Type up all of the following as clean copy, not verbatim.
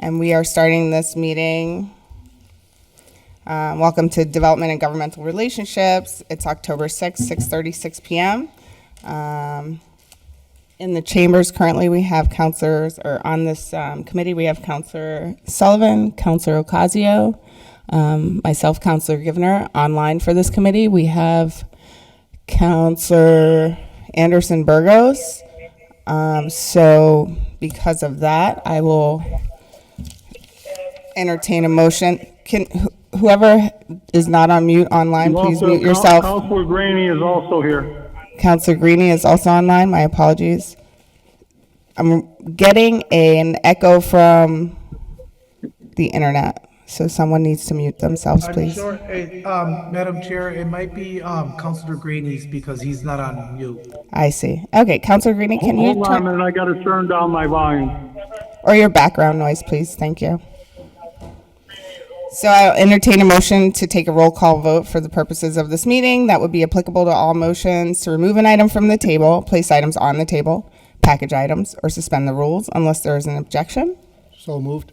And we are starting this meeting. Welcome to Development and Governmental Relationships. It's October 6th, 6:36 p.m. In the chambers currently we have counselors, or on this committee we have Counselor Sullivan, Counselor Ocasio, myself, Counselor Givner. Online for this committee we have Counselor Anderson Burgos. So because of that, I will entertain a motion. Can whoever is not on mute online, please mute yourself. Counselor Graney is also here. Counselor Greeny is also online. My apologies. I'm getting an echo from the internet, so someone needs to mute themselves, I'm please. sure, Madam Chair, it might be Councilor Graney's because he's not on mute. I see. Okay, Counselor Greeny, can you Hold on a turn, minute, I gotta turn down my volume. or your background noise, please? Thank you. So I'll entertain a motion to take a roll call vote for the purposes of this meeting. That would be applicable to all motions to remove an item from the table, place items on the table, package items, or suspend the rules unless there is an objection. So moved.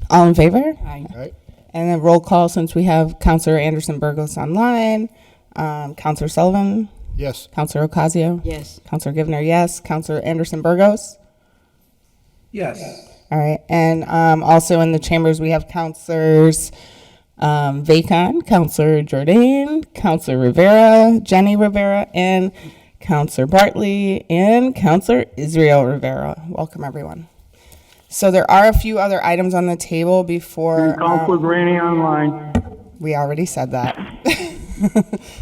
All in favor? Aye. And then roll call, since we have Counselor Anderson Burgos online. Counselor Sullivan, Yes. Counselor Ocasio, Yes. Counselor Givner, yes. Counselor Anderson Burgos. Yes. All right, and also in the chambers, we have Counselors Vacon, Counselor Jordan, Counselor Rivera, Jenny Rivera, and Counselor Bartley, and Counselor Israel Rivera. Welcome, everyone. So there are a few other items on the table before, Counselor Graney online. we already said that.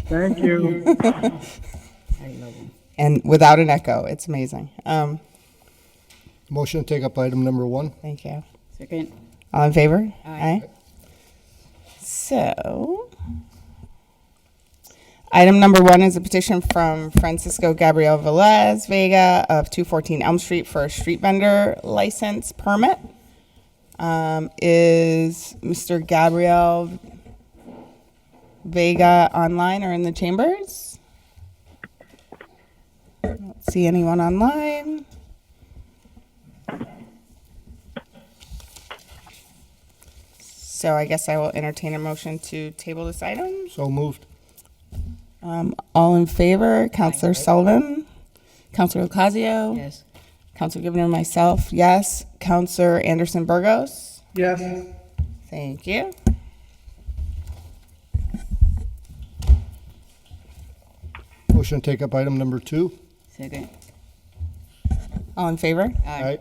Thank you. I love him. And without an echo, it's amazing. Motion to take up item number 1. Thank you. Second. All in favor? Aye. So, item number 1 is a petition from Francisco Gabriel Velez Vega of 214 Elm Street for a street vendor license permit. Is Mr. Gabriel Vega online or in the chambers? I don't see anyone online. So I guess I will entertain a motion to table this item. So moved. All in favor, Counselor Sullivan, Counselor Ocasio, Yes. Counselor Givner, and myself, yes. Counselor Anderson Burgos, Yes. thank you. Motion to take up item number 2. Second. All in favor? Aye.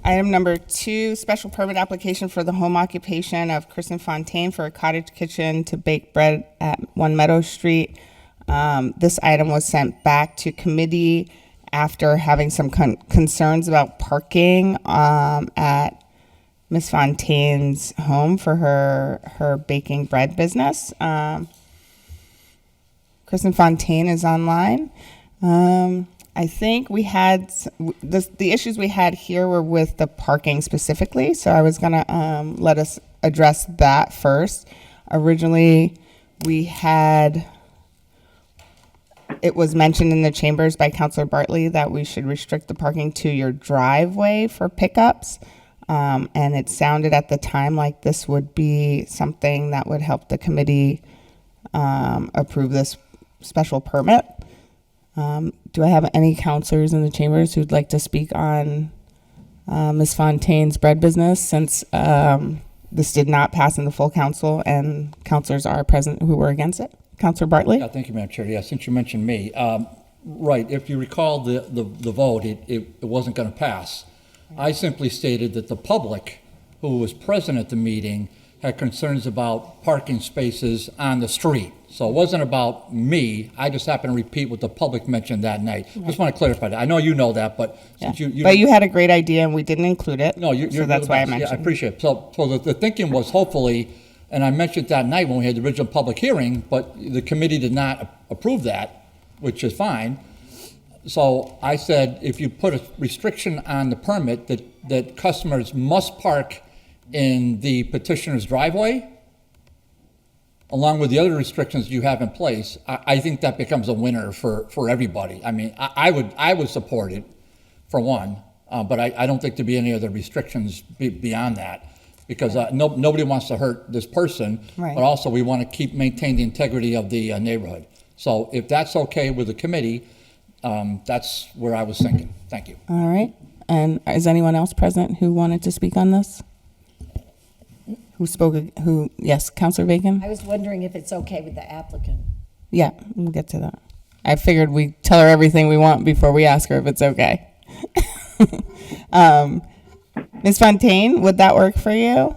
Item number 2, special permit application for the home occupation of Kristen Fontaine for a cottage kitchen to bake bread at One Meadow Street. This item was sent back to committee after having some concerns about parking at Miss Fontaine's home for her baking bread business. Kristen Fontaine is online. I think we had the issues we had here were with the parking specifically, so I was gonna let us address that first. Originally, it was mentioned in the chambers by Counselor Bartley that we should restrict the parking to your driveway for pickups, and it sounded at the time like this would be something that would help the committee approve this special permit. Do I have any counselors in the chambers who'd like to speak on Ms. Fontaine's bread business, since this did not pass in the full council and counselors are present who were against it? Counselor Bartley? Yeah, thank you, Madam Chair. Yeah, since you mentioned me, right, if you recall the vote, it wasn't going to pass. I simply stated that the public who was present at the meeting had concerns about parking spaces on the street. So it wasn't about me. I just happened to repeat what the public mentioned that night. Just want to clarify that. I know you know that, but since you But you had a great idea and we didn't include it. no, you're so that's the why I best. mentioned. Yeah, I appreciate it. So the thinking was hopefully, and I mentioned that night when we had the original public hearing, but the committee did not approve that, which is fine. So I said, if you put a restriction on the permit that customers must park in the petitioner's driveway, along with the other restrictions you have in place, I think that becomes a winner for everybody. I mean, I would support it, for one. But I don't think there'd be any other restrictions beyond that, because nobody wants to hurt this person, Right. but also we want to maintain the integrity of the neighborhood. So if that's okay with the committee, that's where I was thinking. Thank you. All right. And is anyone else present who wanted to speak on this? Yes, Counselor Bacon? I was wondering if it's okay with the applicant. Yeah, we'll get to that. I figured we tell her everything we want before we ask her if it's okay. Ms. Fontaine, would that work for you?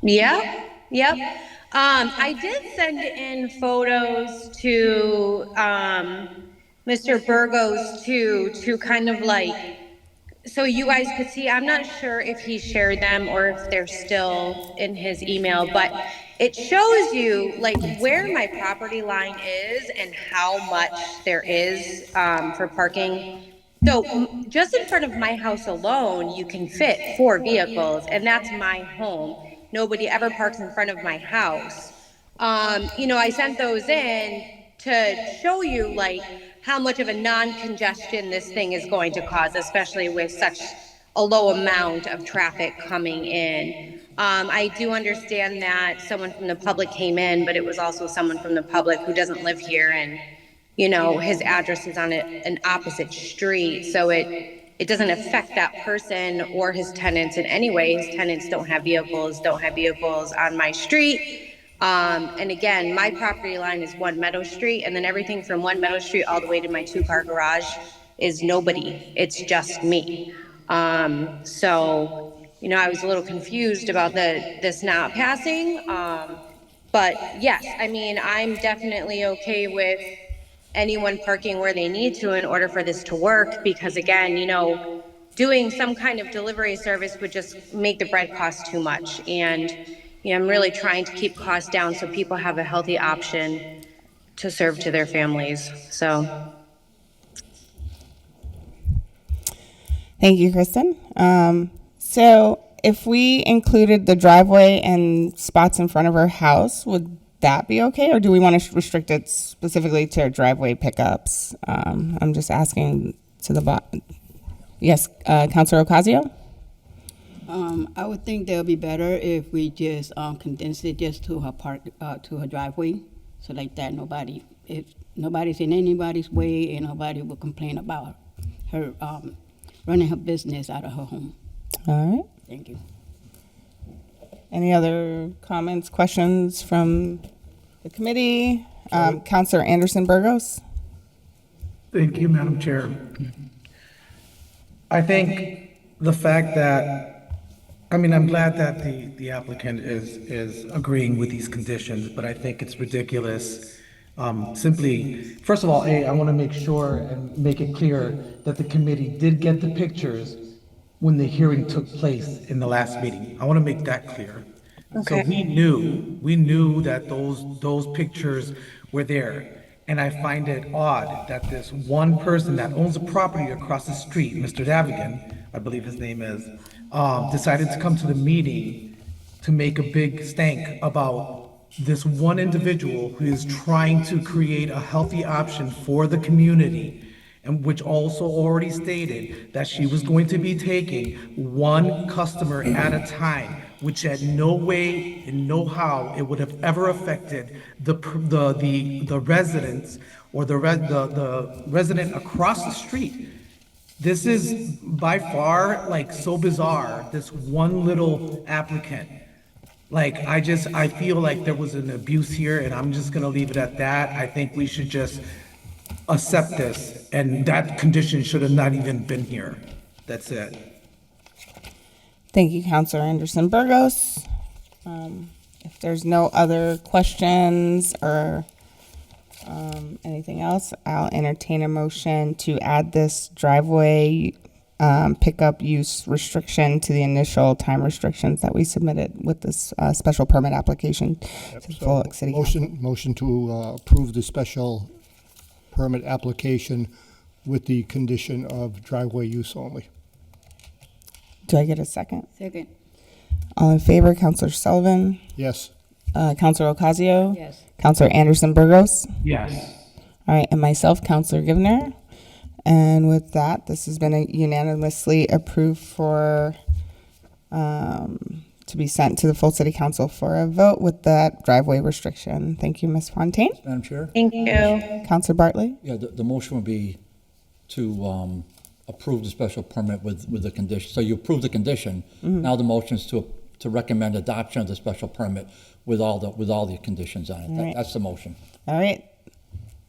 Yep. I did send in photos to Mr. Burgos to kind of like, so you guys could see. I'm not sure if he shared them or if they're still in his email, but it shows you like where my property line is and how much there is for parking. So just in front of my house alone, you can fit 4 vehicles, and that's my home. Nobody ever parks in front of my house. I sent those in to show you like how much of a non-congestion this thing is going to cause, especially with such a low amount of traffic coming in. I do understand that someone from the public came in, but it was also someone from the public who doesn't live here, and his address is on an opposite street, so it doesn't affect that person or his tenants in any way. His tenants don't have vehicles on my street. And again, my property line is 1 Meadow Street, and then everything from 1 Meadow Street all the way to my 2-car garage is nobody. It's just me. So, I was a little confused about this not passing. But yes, I mean, I'm definitely okay with anyone parking where they need to in order for this to work, because again, doing some kind of delivery service would just make the bread cost too much. And, I'm really trying to keep costs down so people have a healthy option to serve to their families. So. Thank you, Kristen. So if we included the driveway and spots in front of her house, would that be okay? Or do we want to restrict it specifically to driveway pickups? I'm just asking to the bottom. Yes, Councilor Ocasio? I would think that would be better if we just condense it just to her to her driveway, so like that if nobody's in anybody's way and nobody will complain about her running her business out of her home. All right. Thank you. Any other comments, questions from the committee? Councilor Anderson Burgos? Thank you, Madam Chair. I think the fact that, I'm glad that the applicant is agreeing with these conditions, but I think it's ridiculous. Simply, first of all, I want to make sure and make it clear that the committee did get the pictures when the hearing took place in the last meeting. I want to make that clear. So we knew that those pictures were there. And I find it odd that this one person that owns a property across the street, Mr. Davigan, I believe his name is, decided to come to the meeting to make a big stank about this one individual who is trying to create a healthy option for the community, and which also already stated that she was going to be taking one customer at a time, which at no way and no how it would have ever affected the residents or the resident across the street. This is by far like so bizarre, this one little applicant. Like, I feel like there was an abuse here, and I'm just gonna leave it at that. I think we should just accept this, and that condition should have not even been here. That's it. Thank you, Councilor Anderson Burgos. If there's no other questions or anything else, I'll entertain a motion to add this driveway pickup use restriction to the initial time restrictions that we submitted with this special permit application to Full Oak City Council. Motion to approve the special permit application with the condition of driveway use only. Do I get a second? Second. All in favor, Councilor Sullivan, Yes. Councilor Ocasio, Yes. Councilor Anderson Burgos. Yes. All right, and myself, Councilor Givner. And with that, this has been unanimously approved for to be sent to the full city council for a vote with that driveway restriction. Thank you, Ms. Fontaine. Madam Chair? Thank you. Counselor Bartley? Yeah, the motion would be to approve the special permit with the condition. So you approve the condition. Now the motion is to recommend adoption of the special permit with all the conditions on it. Right. That's the motion. All right.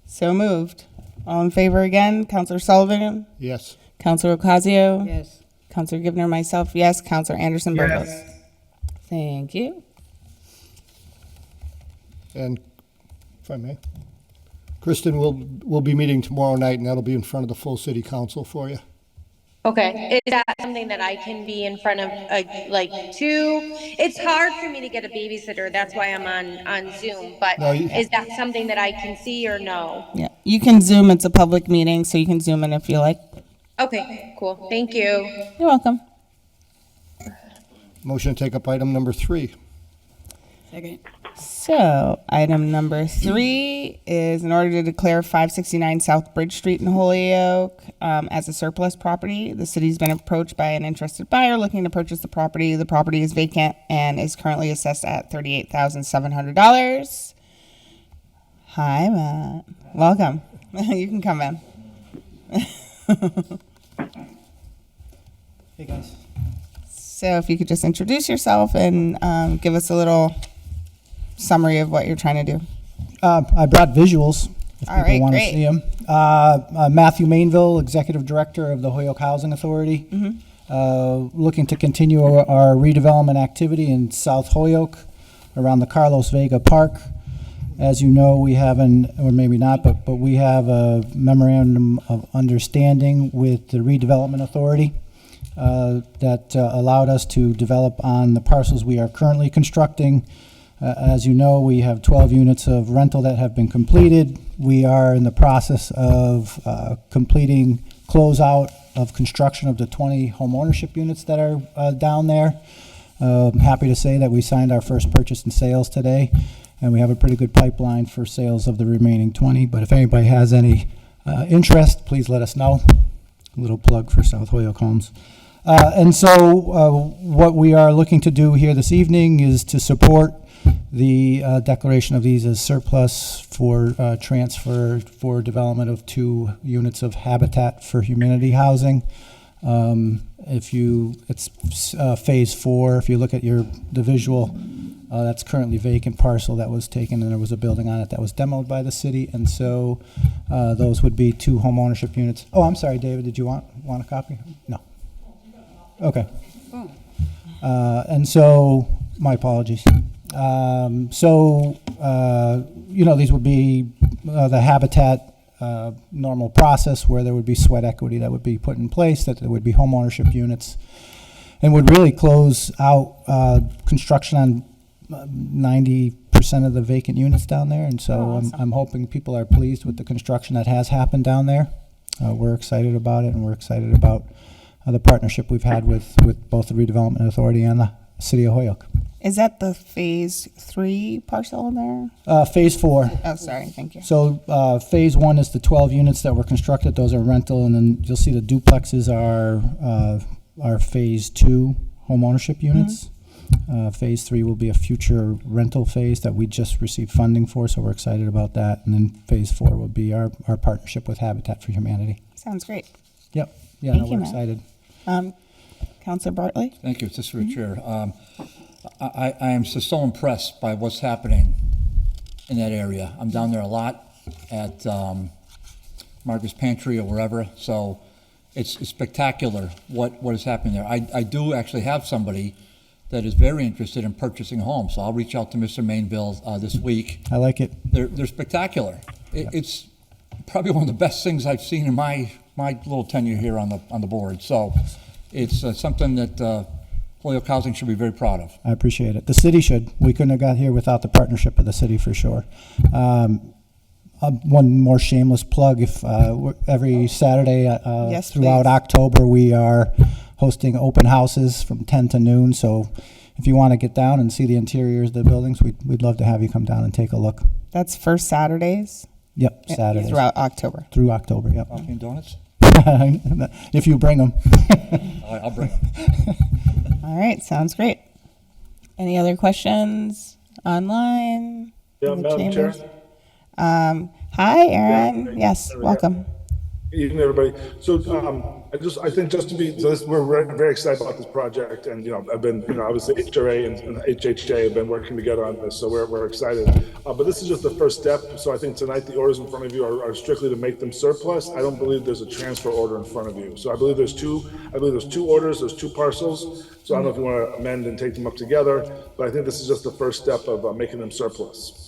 So moved. All in favor again? Counselor Sullivan? Yes. Counselor Ocasio? Yes. Counselor Givner, myself, yes. Counselor Anderson Burgos? Thank you. And if I may, Kristen, we'll be meeting tomorrow night, and that'll be in front of the full city council for you. Okay, is that something that I can be in front of, two? It's hard for me to get a babysitter, that's why I'm on Zoom, but No, you- is that something that I can see or no? Yeah, you can Zoom. It's a public meeting, so you can Zoom in if you like. Okay, cool, thank you. You're welcome. Motion to take up item number 3. Second. So, item number 3 is in order to declare 569 South Bridge Street in Holyoke as a surplus property. The city's been approached by an interested buyer looking to purchase the property. The property is vacant and is currently assessed at $38,700. Hi, Matt. Welcome. You can come in. Hey guys. So, if you could just introduce yourself and give us a little summary of what you're trying to do. I brought visuals if All people right, want to great. see them. Matthew Mainville, Executive Director of the Holyoke Housing Authority. Looking to continue our redevelopment activity in South Holyoke around the Carlos Vega Park. As you know, we have or maybe not, but we have a memorandum of understanding with the Redevelopment Authority that allowed us to develop on the parcels we are currently constructing. As you know, we have 12 units of rental that have been completed. We are in the process of completing closeout of construction of the 20 home ownership units that are down there. I'm happy to say that we signed our first purchase and sales today, and we have a pretty good pipeline for sales of the remaining 20. But if anybody has any interest, please let us know. A little plug for South Holyoke Homes. And so what we are looking to do here this evening is to support the declaration of these as surplus for transfer for development of 2 units of Habitat for Humanity housing. It's phase 4. If you look at the visual, that's currently vacant parcel that was taken, and there was a building on it that was demoed by the city, and so those would be 2 home ownership units. Oh, I'm sorry, David. Did you want a copy? No. Okay. And so, my apologies. These would be the Habitat normal process where there would be sweat equity that would be put in place, that there would be home ownership units, and would really close out construction on 90% of the vacant units down there. And so I'm hoping people are pleased with the construction that has happened down there. We're excited about it, and we're excited about the partnership we've had with both the Redevelopment Authority and the City of Holyoke. Is that the phase 3 parcel there? Phase 4. Oh, sorry. Thank you. So phase 1 is the 12 units that were constructed. Those are rental, and then you'll see the duplexes are phase 2 home ownership units. Phase 3 will be a future rental phase that we just received funding for, so we're excited about that. And then phase 4 will be our partnership with Habitat for Humanity. Sounds great. Yep. Yeah, Thank no, you, we're Matt. excited. Counselor Bartley? Thank you, Mr. Chair. I am so impressed by what's happening in that area. I'm down there a lot at Margaret's Pantry or wherever, so it's spectacular what is happening there. I do actually have somebody that is very interested in purchasing a home, so I'll reach out to Mr. Mainville this week. I like it. They're spectacular. It's probably one of the best things I've seen in my little tenure here on the board. So it's something that Holyoke Housing should be very proud of. I appreciate it. The city should. We couldn't have got here without the partnership of the city for sure. One more shameless plug. If every Saturday Yes, throughout please. October, we are hosting open houses from 10 to noon. So if you want to get down and see the interiors of the buildings, we'd love to have you come down and take a look. That's first Saturdays? Yep, Saturdays. Throughout October. Through October, yep. Coffee and donuts? if you bring them. I'll bring them. All right, sounds great. Any other questions online? Yeah, in the Madam Chair. chambers? Hi, Aaron. Yeah, Yes, there we go. welcome. Evening, everybody. So, I think just to be, so this, we're very excited about this project, and I've been, obviously HRA and HHJ have been working together on this, so we're excited. But this is just the first step. So I think tonight the orders in front of you are strictly to make them surplus. I don't believe there's a transfer order in front of you. So I believe there's two orders, there's two parcels. So I don't know if you want to amend and take them up together, but I think this is just the first step of making them surplus.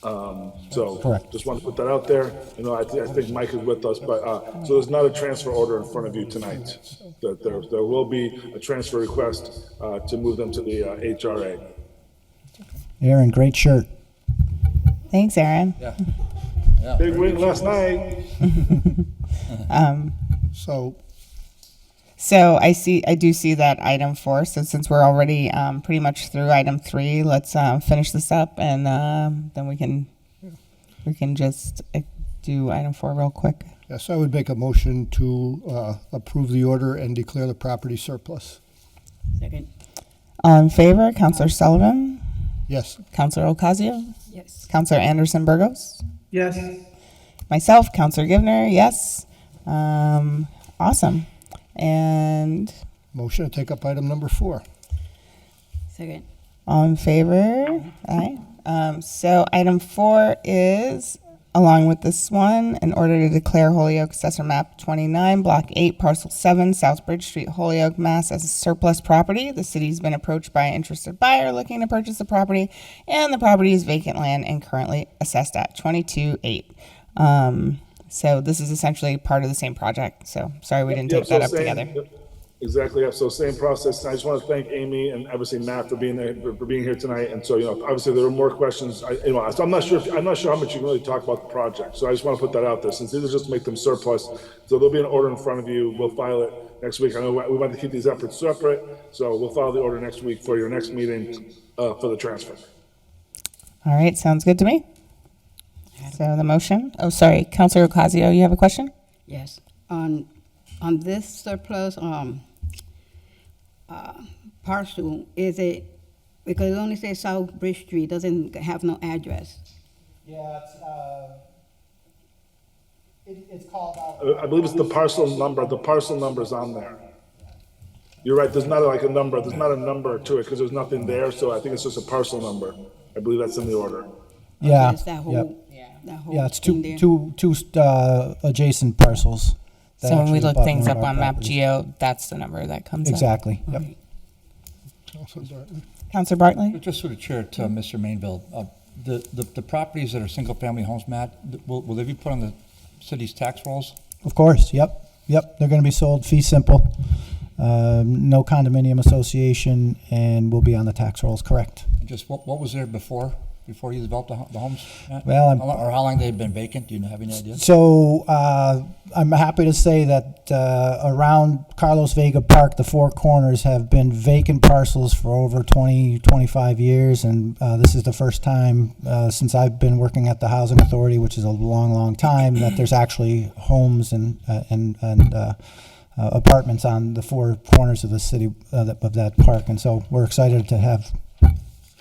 So Correct. just want to put that out there. I think Mike is with us, but so there's not a transfer order in front of you tonight. That there will be a transfer request to move them to the HRA. Aaron, great shirt. Thanks, Aaron. Yeah. Big win last night. So, I do see that item 4. So since we're already pretty much through item 3, let's finish this up, and then we can just do item 4 real quick. yes, I would make a motion to approve the order and declare the property surplus. Second. All in favor, Counselor Sullivan, Yes. Counselor Ocasio, Yes. Counselor Anderson Burgos, Yes. myself, Counselor Givner, yes. Awesome. And Motion to take up item number 4. Second. all in favor? Aye. So item 4 is, along with this one, in order to declare Holyoke Assessor Map 29, Block 8, Parcel 7, South Bridge Street, Holyoke, Mass. as a surplus property. The city's been approached by an interested buyer looking to purchase the property, and the property is vacant land and currently assessed at 22.8. So this is essentially part of the same project. So sorry we didn't Yep, take that so up same- together. yep, Exactly. Yeah. So same process. I just want to thank Amy and obviously Matt for being there, for being here tonight. And so, obviously there are more questions. So I'm not sure how much you can really talk about the project. So I just want to put that out there, since these are just to make them surplus. So there'll be an order in front of you. We'll file it next week. I know we want to keep these efforts separate, so we'll file the order next week for your next meeting for the transfer. All right, sounds good to me. So the motion, Counselor Ocasio, you have a question? Yes. On this surplus parcel, is it, because it only says South Bridge Street, doesn't have no address? Yeah, it's called out. I believe it's the parcel number. The parcel number's on there. You're right. There's not like a number. There's not a number to it because there's nothing there. So I think it's just a parcel number. I believe that's in the order. Yeah, It's that yep. whole, that whole Yeah, it's thing there? two adjacent parcels. that So when we actually look abut things one up of our on Map properties. Geo, that's the number that comes up. Exactly, yep. Counselor Bartley? Just through the chair to Mr. Mainville, the properties that are single-family homes, Matt, will they be put on the city's tax rolls? Of course, yep. They're gonna be sold fee simple, no condominium association, and will be on the tax rolls, correct. Just what was there before you developed the homes, Matt? Well, Or how long they've been vacant? Do you have any idea? So I'm happy to say that around Carlos Vega Park, the four corners have been vacant parcels for over 20, 25 years, and this is the first time since I've been working at the Housing Authority, which is a long, long time, that there's actually homes and apartments on the four corners of the city of that park, and so we're excited to have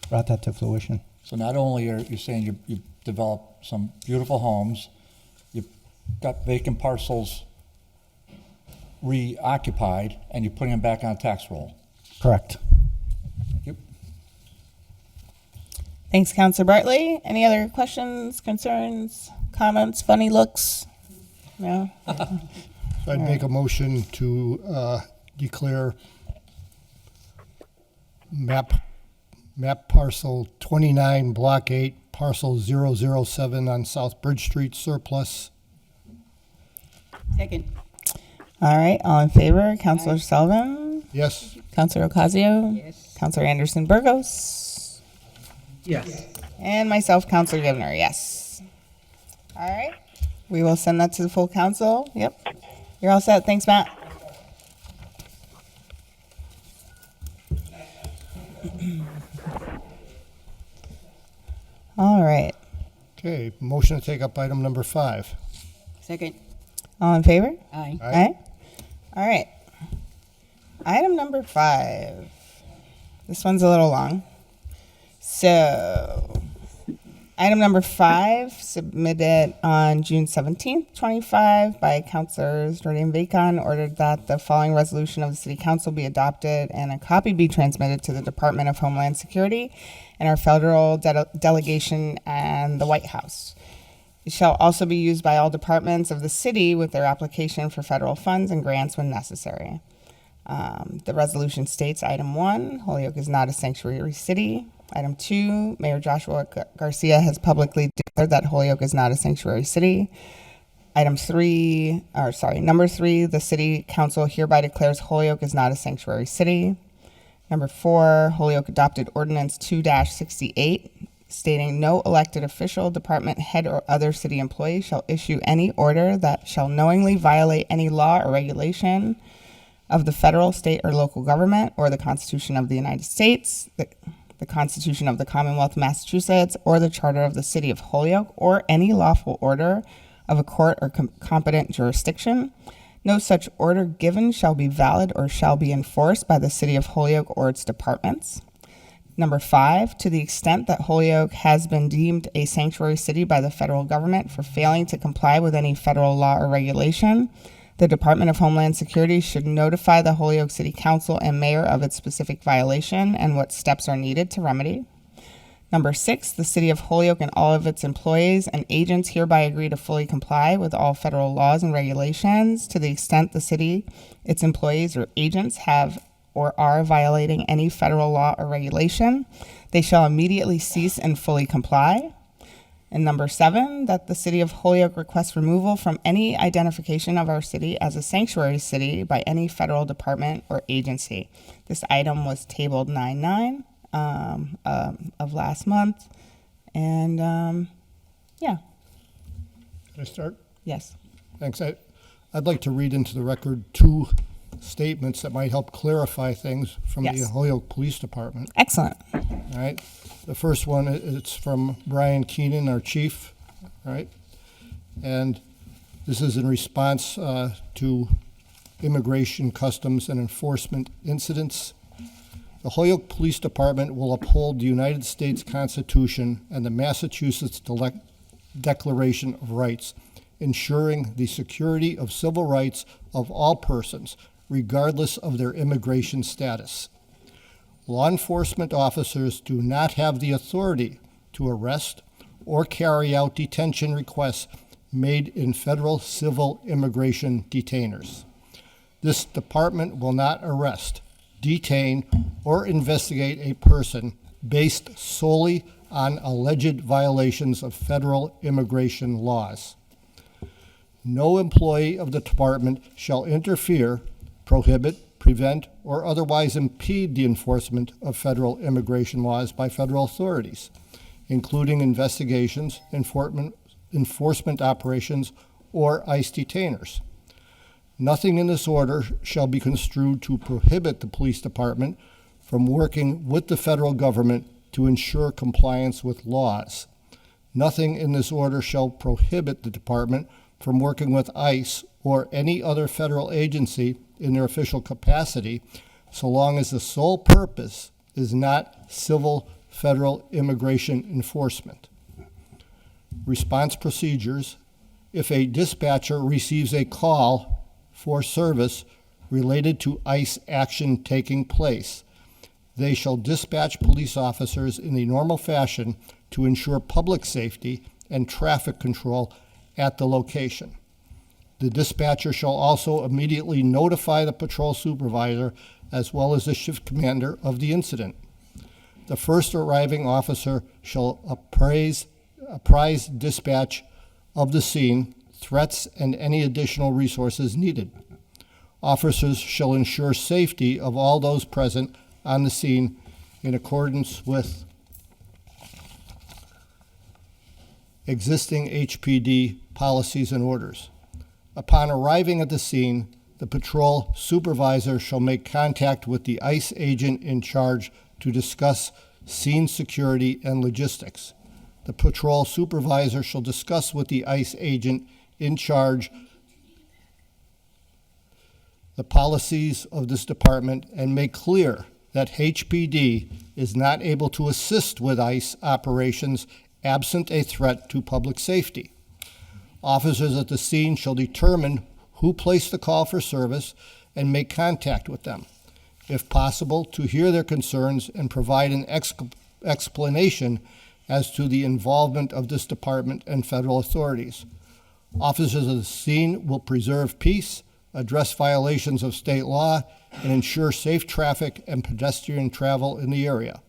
brought that to fruition. So not only are you saying you've developed some beautiful homes, you've got vacant parcels reoccupied, and you're putting them back on a tax roll. Correct. Thank you. Thanks, Counselor Bartley. Any other questions, concerns, comments, funny looks? No? So I'd make a motion to declare map parcel 29, block 8, parcel 007 on South Bridge Street surplus. Second. All right, all in favor? Counselor Sullivan? Yes. Counselor Ocasio? Yes. Counselor Anderson Burgos? Yes. And myself, Counselor Givner, yes. All right, we will send that to the full council. Yep. You're all set. Thanks, Matt. All right. Okay, motion to take up item number 5. Second. All in favor? Aye. Aye. All right. Item number 5. This one's a little long. So, item number 5, submitted on June 17th, 25, by Councilors Jordan and Bacon, ordered that the following resolution of the City Council be adopted and a copy be transmitted to the Department of Homeland Security and our federal delegation and the White House. It shall also be used by all departments of the city with their application for federal funds and grants when necessary. The resolution states, item 1, Holyoke is not a sanctuary city. Item 2, Mayor Joshua Garcia has publicly declared that Holyoke is not a sanctuary city. Number 3, the City Council hereby declares Holyoke is not a sanctuary city. Number 4, Holyoke adopted Ordinance 2-68, stating no elected official, department head, or other city employee shall issue any order that shall knowingly violate any law or regulation of the federal, state, or local government, or the Constitution of the United States, the Constitution of the Commonwealth of Massachusetts, or the Charter of the City of Holyoke, or any lawful order of a court or competent jurisdiction. No such order given shall be valid or shall be enforced by the City of Holyoke or its departments. Number 5, to the extent that Holyoke has been deemed a sanctuary city by the federal government for failing to comply with any federal law or regulation, the Department of Homeland Security should notify the Holyoke City Council and Mayor of its specific violation and what steps are needed to remedy. Number 6, the City of Holyoke and all of its employees and agents hereby agree to fully comply with all federal laws and regulations. To the extent the city, its employees, or agents have or are violating any federal law or regulation, they shall immediately cease and fully comply. And number 7, that the City of Holyoke requests removal from any identification of our city as a sanctuary city by any federal department or agency. This item was tabled 9/9 of last month. And yeah, Can I start? yes. Thanks. I'd like to read into the record 2 statements that might help clarify things from the Yes. Holyoke Police Department. Excellent. All right. The first one, it's from Brian Keenan, our chief, right? And this is in response to immigration, customs, and enforcement incidents. The Holyoke Police Department will uphold the United States Constitution and the Massachusetts Declaration of Rights, ensuring the security of civil rights of all persons, regardless of their immigration status. Law enforcement officers do not have the authority to arrest or carry out detention requests made in federal civil immigration detainers. This department will not arrest, detain, or investigate a person based solely on alleged violations of federal immigration laws. No employee of the department shall interfere, prohibit, prevent, or otherwise impede the enforcement of federal immigration laws by federal authorities, including investigations, enforcement operations, or ICE detainers. Nothing in this order shall be construed to prohibit the police department from working with the federal government to ensure compliance with laws. Nothing in this order shall prohibit the department from working with ICE or any other federal agency in their official capacity, so long as the sole purpose is not civil federal immigration enforcement. Response procedures: if a dispatcher receives a call for service related to ICE action taking place, they shall dispatch police officers in the normal fashion to ensure public safety and traffic control at the location. The dispatcher shall also immediately notify the patrol supervisor as well as the shift commander of the incident. The first arriving officer shall apprise dispatch of the scene, threats, and any additional resources needed. Officers shall ensure safety of all those present on the scene in accordance with existing HPD policies and orders. Upon arriving at the scene, the patrol supervisor shall make contact with the ICE agent in charge to discuss scene security and logistics. The patrol supervisor shall discuss with the ICE agent in charge the policies of this department and make clear that HPD is not able to assist with ICE operations absent a threat to public safety. Officers at the scene shall determine who placed the call for service and make contact with them, if possible, to hear their concerns and provide an explanation as to the involvement of this department and federal authorities. Officers of the scene will preserve peace, address violations of state law, and ensure safe traffic and pedestrian travel in the area.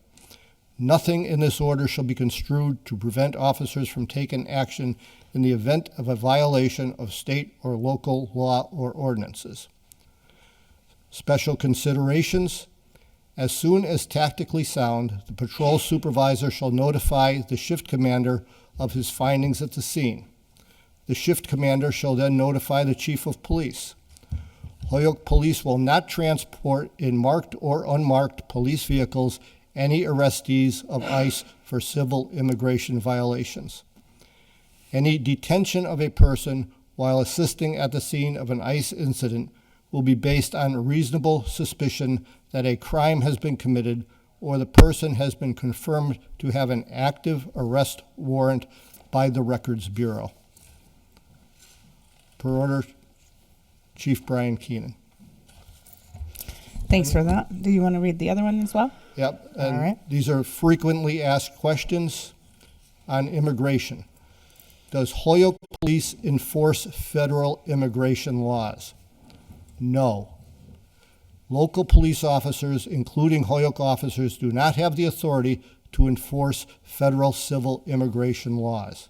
Nothing in this order shall be construed to prevent officers from taking action in the event of a violation of state or local law or ordinances. Special considerations. As soon as tactically sound, the patrol supervisor shall notify the shift commander of his findings at the scene. The shift commander shall then notify the chief of police. Holyoke Police will not transport in marked or unmarked police vehicles any arrestees of ICE for civil immigration violations. Any detention of a person while assisting at the scene of an ICE incident will be based on reasonable suspicion that a crime has been committed or the person has been confirmed to have an active arrest warrant by the Records Bureau. Per order, Chief Brian Keenan. Thanks for that. Do you want to read the other one as well? Yep, All and right. these are frequently asked questions on immigration. Does Holyoke Police enforce federal immigration laws? No. Local police officers, including Holyoke officers, do not have the authority to enforce federal civil immigration laws.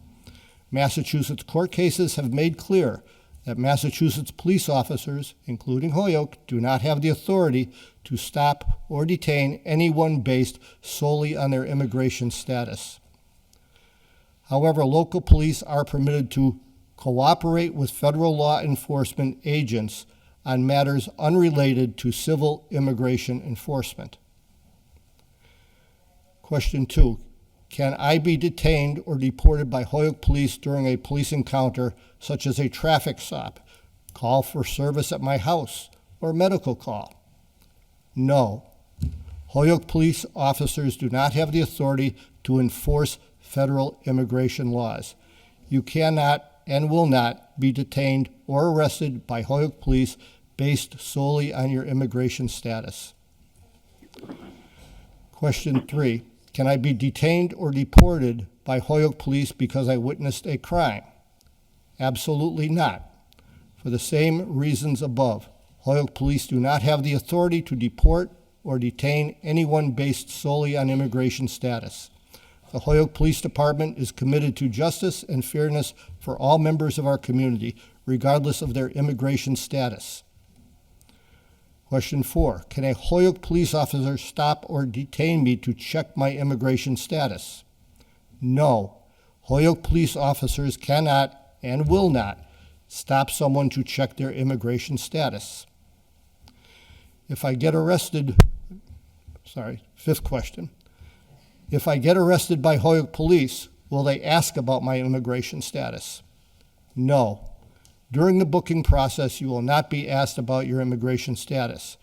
Massachusetts court cases have made clear that Massachusetts police officers, including Holyoke, do not have the authority to stop or detain anyone based solely on their immigration status. However, local police are permitted to cooperate with federal law enforcement agents on matters unrelated to civil immigration enforcement. Question 2. Can I be detained or deported by Holyoke Police during a police encounter, such as a traffic stop, call for service at my house, or medical call? No. Holyoke Police officers do not have the authority to enforce federal immigration laws. You cannot and will not be detained or arrested by Holyoke Police based solely on your immigration status. Question 3. Can I be detained or deported by Holyoke Police because I witnessed a crime? Absolutely not. For the same reasons above, Holyoke Police do not have the authority to deport or detain anyone based solely on immigration status. The Holyoke Police Department is committed to justice and fairness for all members of our community, regardless of their immigration status. Question 4. Can a Holyoke police officer stop or detain me to check my immigration status? No. Holyoke police officers cannot and will not stop someone to check their immigration status. If I get arrested, fifth question. If I get arrested by Holyoke Police, will they ask about my immigration status? No. During the booking process, you will not be asked about your immigration status.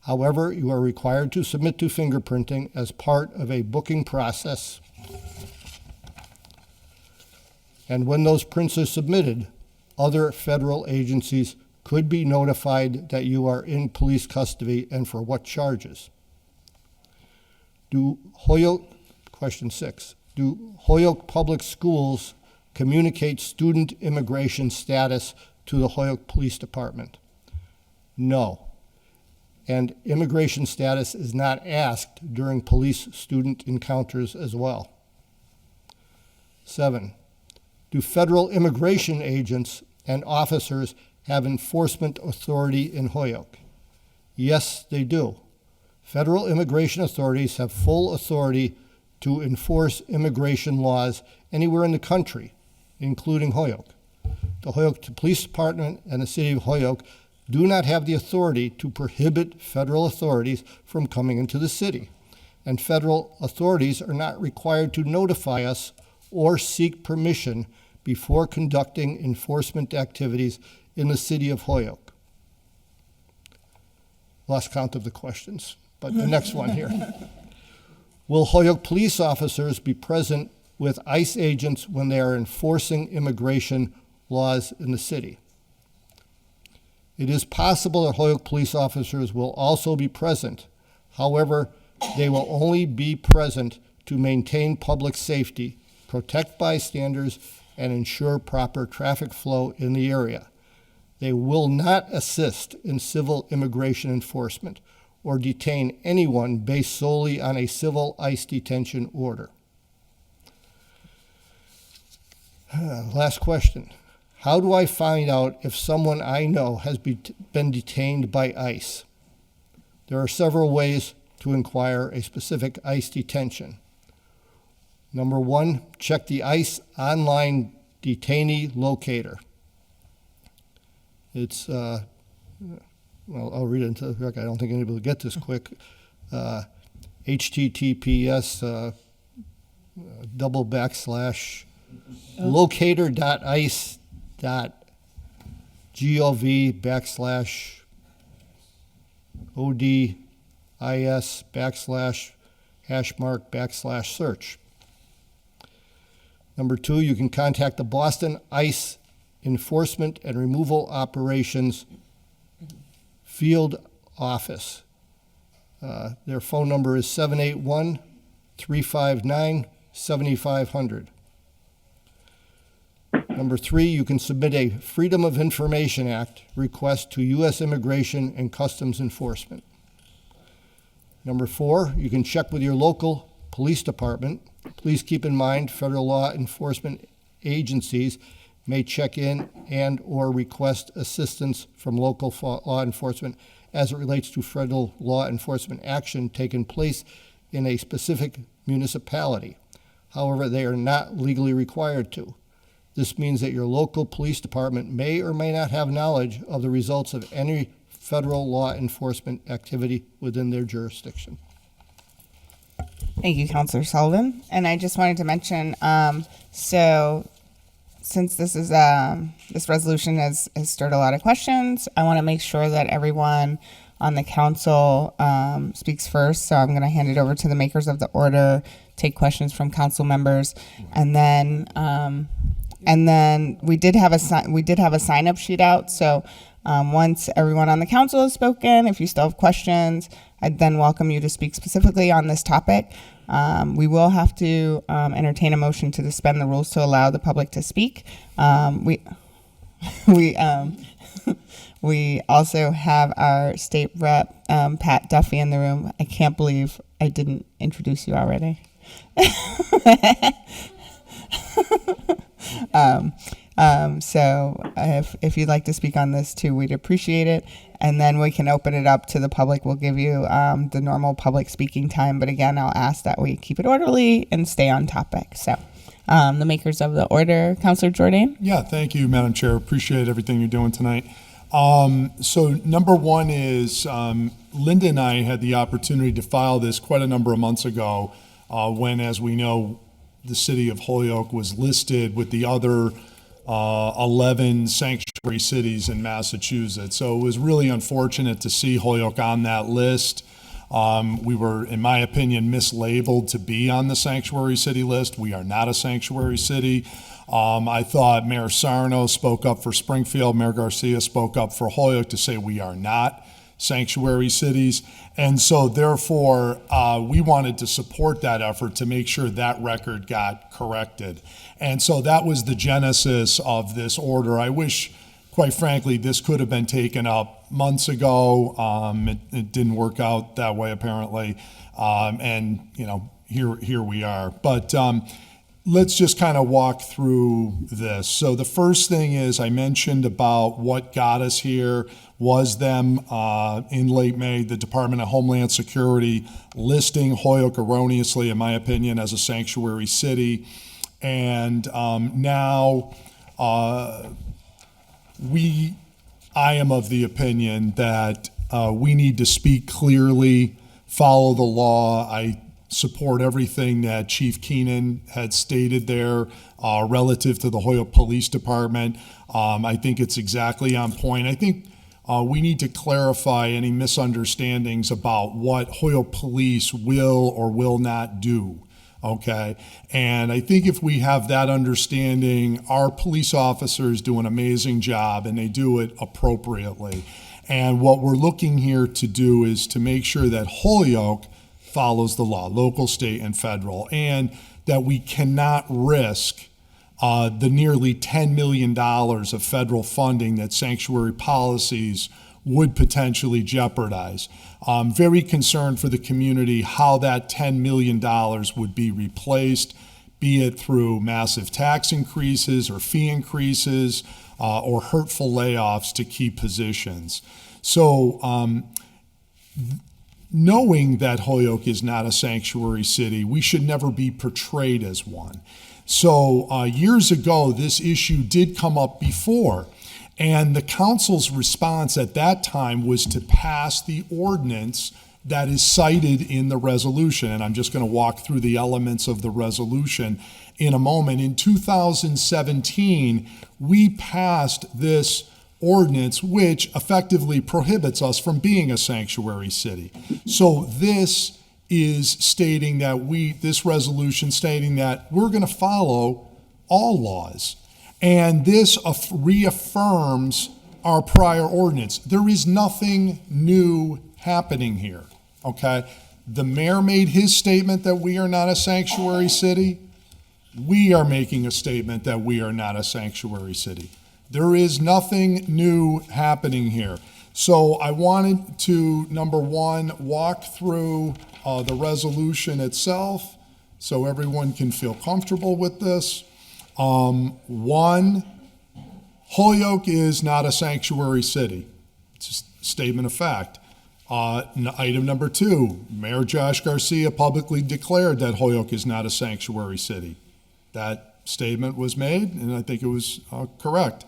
However, you are required to submit to fingerprinting as part of a booking process. And when those prints are submitted, other federal agencies could be notified that you are in police custody and for what charges. Question 6. Do Holyoke Public Schools communicate student immigration status to the Holyoke Police Department? No. And immigration status is not asked during police-student encounters as well. 7. Do federal immigration agents and officers have enforcement authority in Holyoke? Yes, they do. Federal immigration authorities have full authority to enforce immigration laws anywhere in the country, including Holyoke. The Holyoke Police Department and the City of Holyoke do not have the authority to prohibit federal authorities from coming into the city, and federal authorities are not required to notify us or seek permission before conducting enforcement activities in the City of Holyoke. lost count of the questions, but the next one here. Will Holyoke police officers be present with ICE agents when they are enforcing immigration laws in the city? It is possible that Holyoke police officers will also be present. However, they will only be present to maintain public safety, protect bystanders, and ensure proper traffic flow in the area. They will not assist in civil immigration enforcement or detain anyone based solely on a civil ICE detention order. Last question. How do I find out if someone I know has been detained by ICE? There are several ways to inquire a specific ICE detention. Number one, check the ICE online detainee locator. It's, well, I'll read it into the record. I don't think anybody will get this quick. HTTPS locator.ice.gov/odis/#search. Number two, you can contact the Boston ICE Enforcement and Removal Operations Field Office. Their phone number is 781-359-7500. Number three, you can submit a Freedom of Information Act request to U.S. Immigration and Customs Enforcement. Number four, you can check with your local police department. Please keep in mind federal law enforcement agencies may check in and or request assistance from local law enforcement as it relates to federal law enforcement action taking place in a specific municipality. However, they are not legally required to. This means that your local police department may or may not have knowledge of the results of any federal law enforcement activity within their jurisdiction. Thank you, Councilor Sullivan. And I just wanted to mention, so since this is this resolution has stirred a lot of questions, I want to make sure that everyone on the council speaks first. So I'm going to hand it over to the makers of the order, take questions from council members, and then we did have a sign up sheet out. So once everyone on the council has spoken, if you still have questions, I'd then welcome you to speak specifically on this topic. We will have to entertain a motion to suspend the rules to allow the public to speak. We also have our state rep, Pat Duffy, in the room. I can't believe I didn't introduce you already. So if you'd like to speak on this too, we'd appreciate it. And then we can open it up to the public. We'll give you the normal public speaking time. But again, I'll ask that we keep it orderly and stay on topic. So the makers of the order, Councilor Jordan. Yeah, thank you, Madam Chair. Appreciate everything you're doing tonight. So number one is Linda and I had the opportunity to file this quite a number of months ago when, as we know, the city of Holyoke was listed with the other 11 sanctuary cities in Massachusetts. So it was really unfortunate to see Holyoke on that list. We were, in my opinion, mislabeled to be on the sanctuary city list. We are not a sanctuary city. I thought Mayor Sarno spoke up for Springfield. Mayor Garcia spoke up for Holyoke to say we are not sanctuary cities. And so therefore, we wanted to support that effort to make sure that record got corrected. And so that was the genesis of this order. I wish, quite frankly, this could have been taken up months ago. It didn't work out that way, apparently. And, you know, here we are. But let's just kind of walk through this. So the first thing is I mentioned about what got us here was them in late May, the Department of Homeland Security listing Holyoke erroneously, in my opinion, as a sanctuary city. And now I am of the opinion that we need to speak clearly, follow the law. I support everything that Chief Keenan had stated there relative to the Holyoke Police Department. I think it's exactly on point. I think we need to clarify any misunderstandings about what Holyoke Police will or will not do. Okay, and I think if we have that understanding, our police officers do an amazing job and they do it appropriately. And what we're looking here to do is to make sure that Holyoke follows the law, local, state, and federal, and that we cannot risk the nearly $10 million of federal funding that sanctuary policies would potentially jeopardize. I'm very concerned for the community how that $10 million would be replaced, be it through massive tax increases or fee increases or hurtful layoffs to key positions. So knowing that Holyoke is not a sanctuary city, we should never be portrayed as one. So years ago, this issue did come up before. And the council's response at that time was to pass the ordinance that is cited in the resolution. And I'm just going to walk through the elements of the resolution in a moment. In 2017, we passed this ordinance, which effectively prohibits us from being a sanctuary city. So this is stating that this resolution stating that we're going to follow all laws. And this reaffirms our prior ordinance. There is nothing new happening here, okay? The mayor made his statement that we are not a sanctuary city. We are making a statement that we are not a sanctuary city. There is nothing new happening here. So I wanted to, number one, walk through the resolution itself so everyone can feel comfortable with this. One, Holyoke is not a sanctuary city. It's a statement of fact. Item number two, Mayor Josh Garcia publicly declared that Holyoke is not a sanctuary city. That statement was made, and I think it was correct.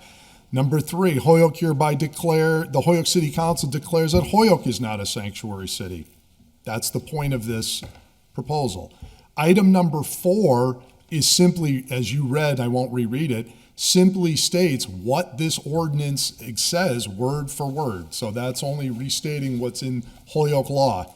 Number three, the Holyoke City Council declares that Holyoke is not a sanctuary city. That's the point of this proposal. Item number four is simply, as you read, I won't reread it, simply states what this ordinance says word for word. So that's only restating what's in Holyoke law.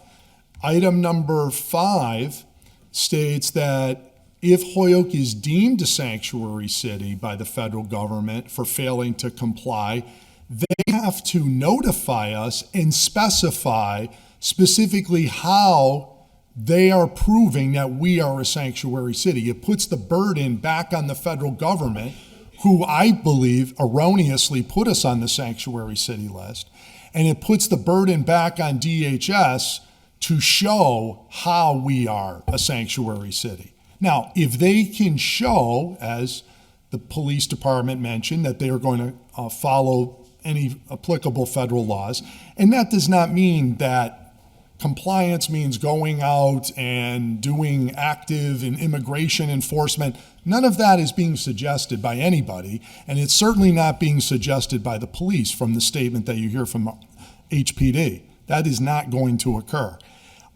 Item number 5 states that if Holyoke is deemed a sanctuary city by the federal government for failing to comply, they have to notify us and specify specifically how they are proving that we are a sanctuary city. It puts the burden back on the federal government, who I believe erroneously put us on the sanctuary city list, and it puts the burden back on DHS to show how we are a sanctuary city. Now, if they can show, as the police department mentioned, that they are going to follow any applicable federal laws, and that does not mean that compliance means going out and doing active and immigration enforcement. None of that is being suggested by anybody, and it's certainly not being suggested by the police from the statement that you hear from HPD. That is not going to occur.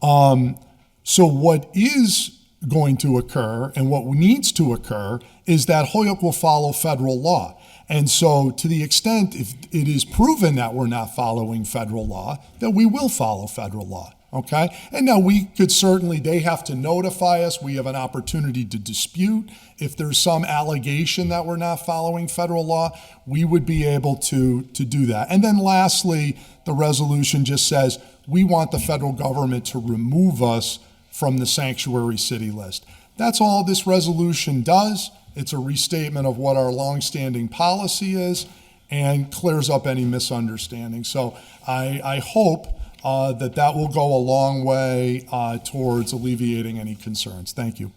So what is going to occur and what needs to occur is that Holyoke will follow federal law. And so to the extent if it is proven that we're not following federal law, that we will follow federal law, okay? And now we could certainly, they have to notify us. We have an opportunity to dispute. If there's some allegation that we're not following federal law, we would be able to do that. And then lastly, the resolution just says, we want the federal government to remove us from the sanctuary city list. That's all this resolution does. It's a restatement of what our longstanding policy is and clears up any misunderstanding. So I hope that will go a long way towards alleviating any concerns. Thank you.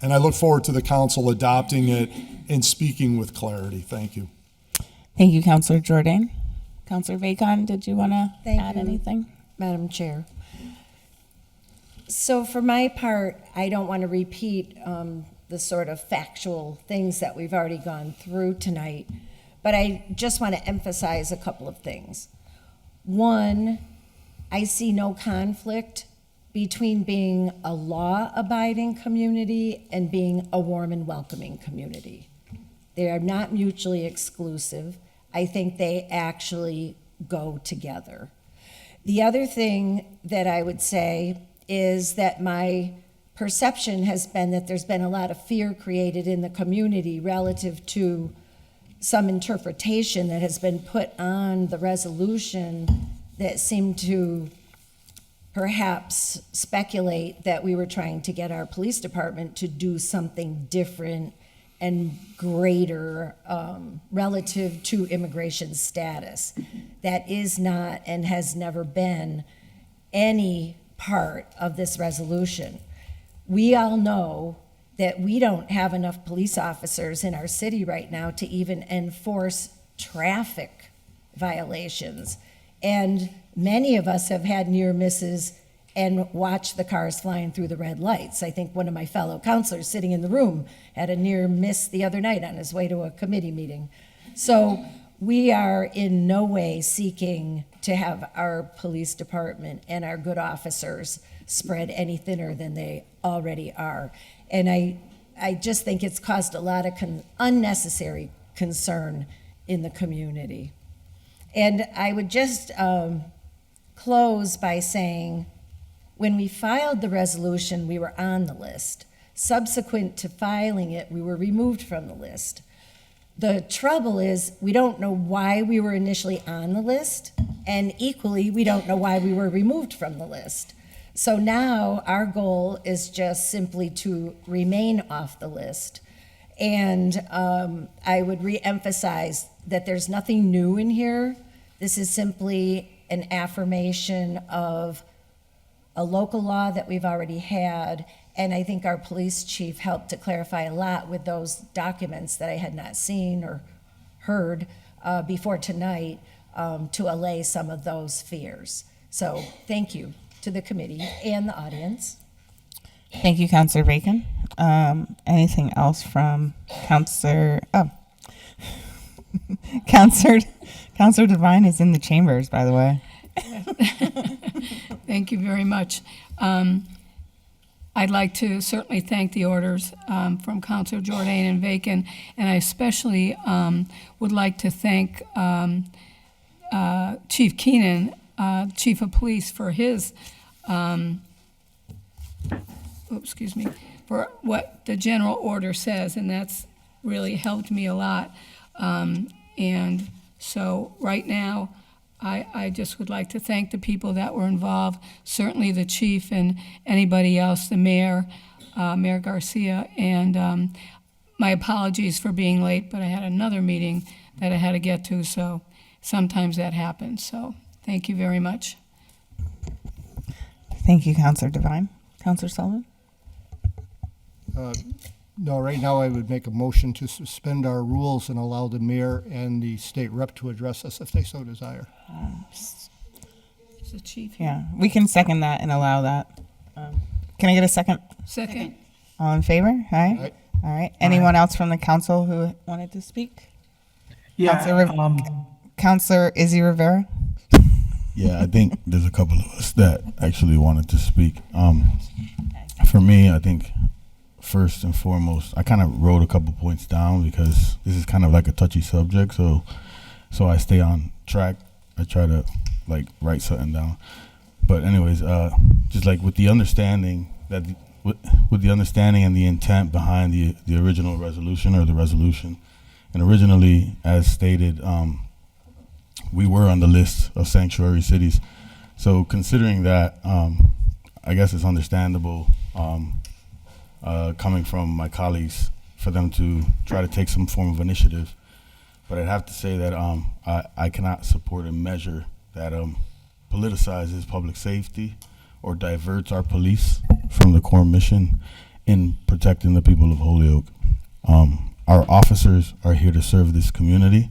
And I look forward to the council adopting it and speaking with clarity. Thank you. Thank you, Councilor Jordan. Councilor Bacon, did you want to add anything? Madam Chair. So for my part, I don't want to repeat the sort of factual things that we've already gone through tonight, but I just want to emphasize a couple of things. One, I see no conflict between being a law-abiding community and being a warm and welcoming community. They are not mutually exclusive. I think they actually go together. The other thing that I would say is that my perception has been that there's been a lot of fear created in the community relative to some interpretation that has been put on the resolution that seemed to perhaps speculate that we were trying to get our police department to do something different and greater relative to immigration status. That is not and has never been any part of this resolution. We all know that we don't have enough police officers in our city right now to even enforce traffic violations. And many of us have had near misses and watched the cars flying through the red lights. I think one of my fellow counselors sitting in the room had a near miss the other night on his way to a committee meeting. So we are in no way seeking to have our police department and our good officers spread any thinner than they already are. And I just think it's caused a lot of unnecessary concern in the community. And I would just close by saying, when we filed the resolution, we were on the list. Subsequent to filing it, we were removed from the list. The trouble is, we don't know why we were initially on the list, and equally, we don't know why we were removed from the list. So now our goal is just simply to remain off the list. And I would reemphasize that there's nothing new in here. This is simply an affirmation of a local law that we've already had. And I think our police chief helped to clarify a lot with those documents that I had not seen or heard before tonight to allay some of those fears. So thank you to the committee and the audience. Thank you, Councilor Bacon. Anything else from Councilor? Oh, Councilor Devine is in the chambers, by the way. Thank you very much. I'd like to certainly thank the orders from Councilor Jordan and Bacon, and I especially would like to thank Chief Keenan, Chief of Police, for his, for what the general order says, and that's really helped me a lot. And so right now, I just would like to thank the people that were involved, certainly the chief and anybody else, the mayor, Mayor Garcia, and my apologies for being late, but I had another meeting that I had to get to, so sometimes that happens. So thank you very much. Thank you, Councilor Devine. Councilor Sullivan? No, right now I would make a motion to suspend our rules and allow the mayor and the state rep to address us if they so desire. Is the chief? Yeah, we can second that and allow that. Can I get a second? Second. All in favor? Aye. Aye. All right. Anyone else from the council who wanted to speak? Councilor Izzy Rivera? Yeah, I think there's a couple of us that actually wanted to speak. For me, I think first and foremost, I kind of wrote a couple points down because this is kind of like a touchy subject, so I stay on track. I try to like write something down. But anyways, just like with the understanding that with the understanding and the intent behind the original resolution or the resolution, and originally, as stated, we were on the list of sanctuary cities. So considering that, I guess it's understandable coming from my colleagues for them to try to take some form of initiative. But I'd have to say that I cannot support a measure that politicizes public safety or diverts our police from the core mission in protecting the people of Holyoke. Our officers are here to serve this community,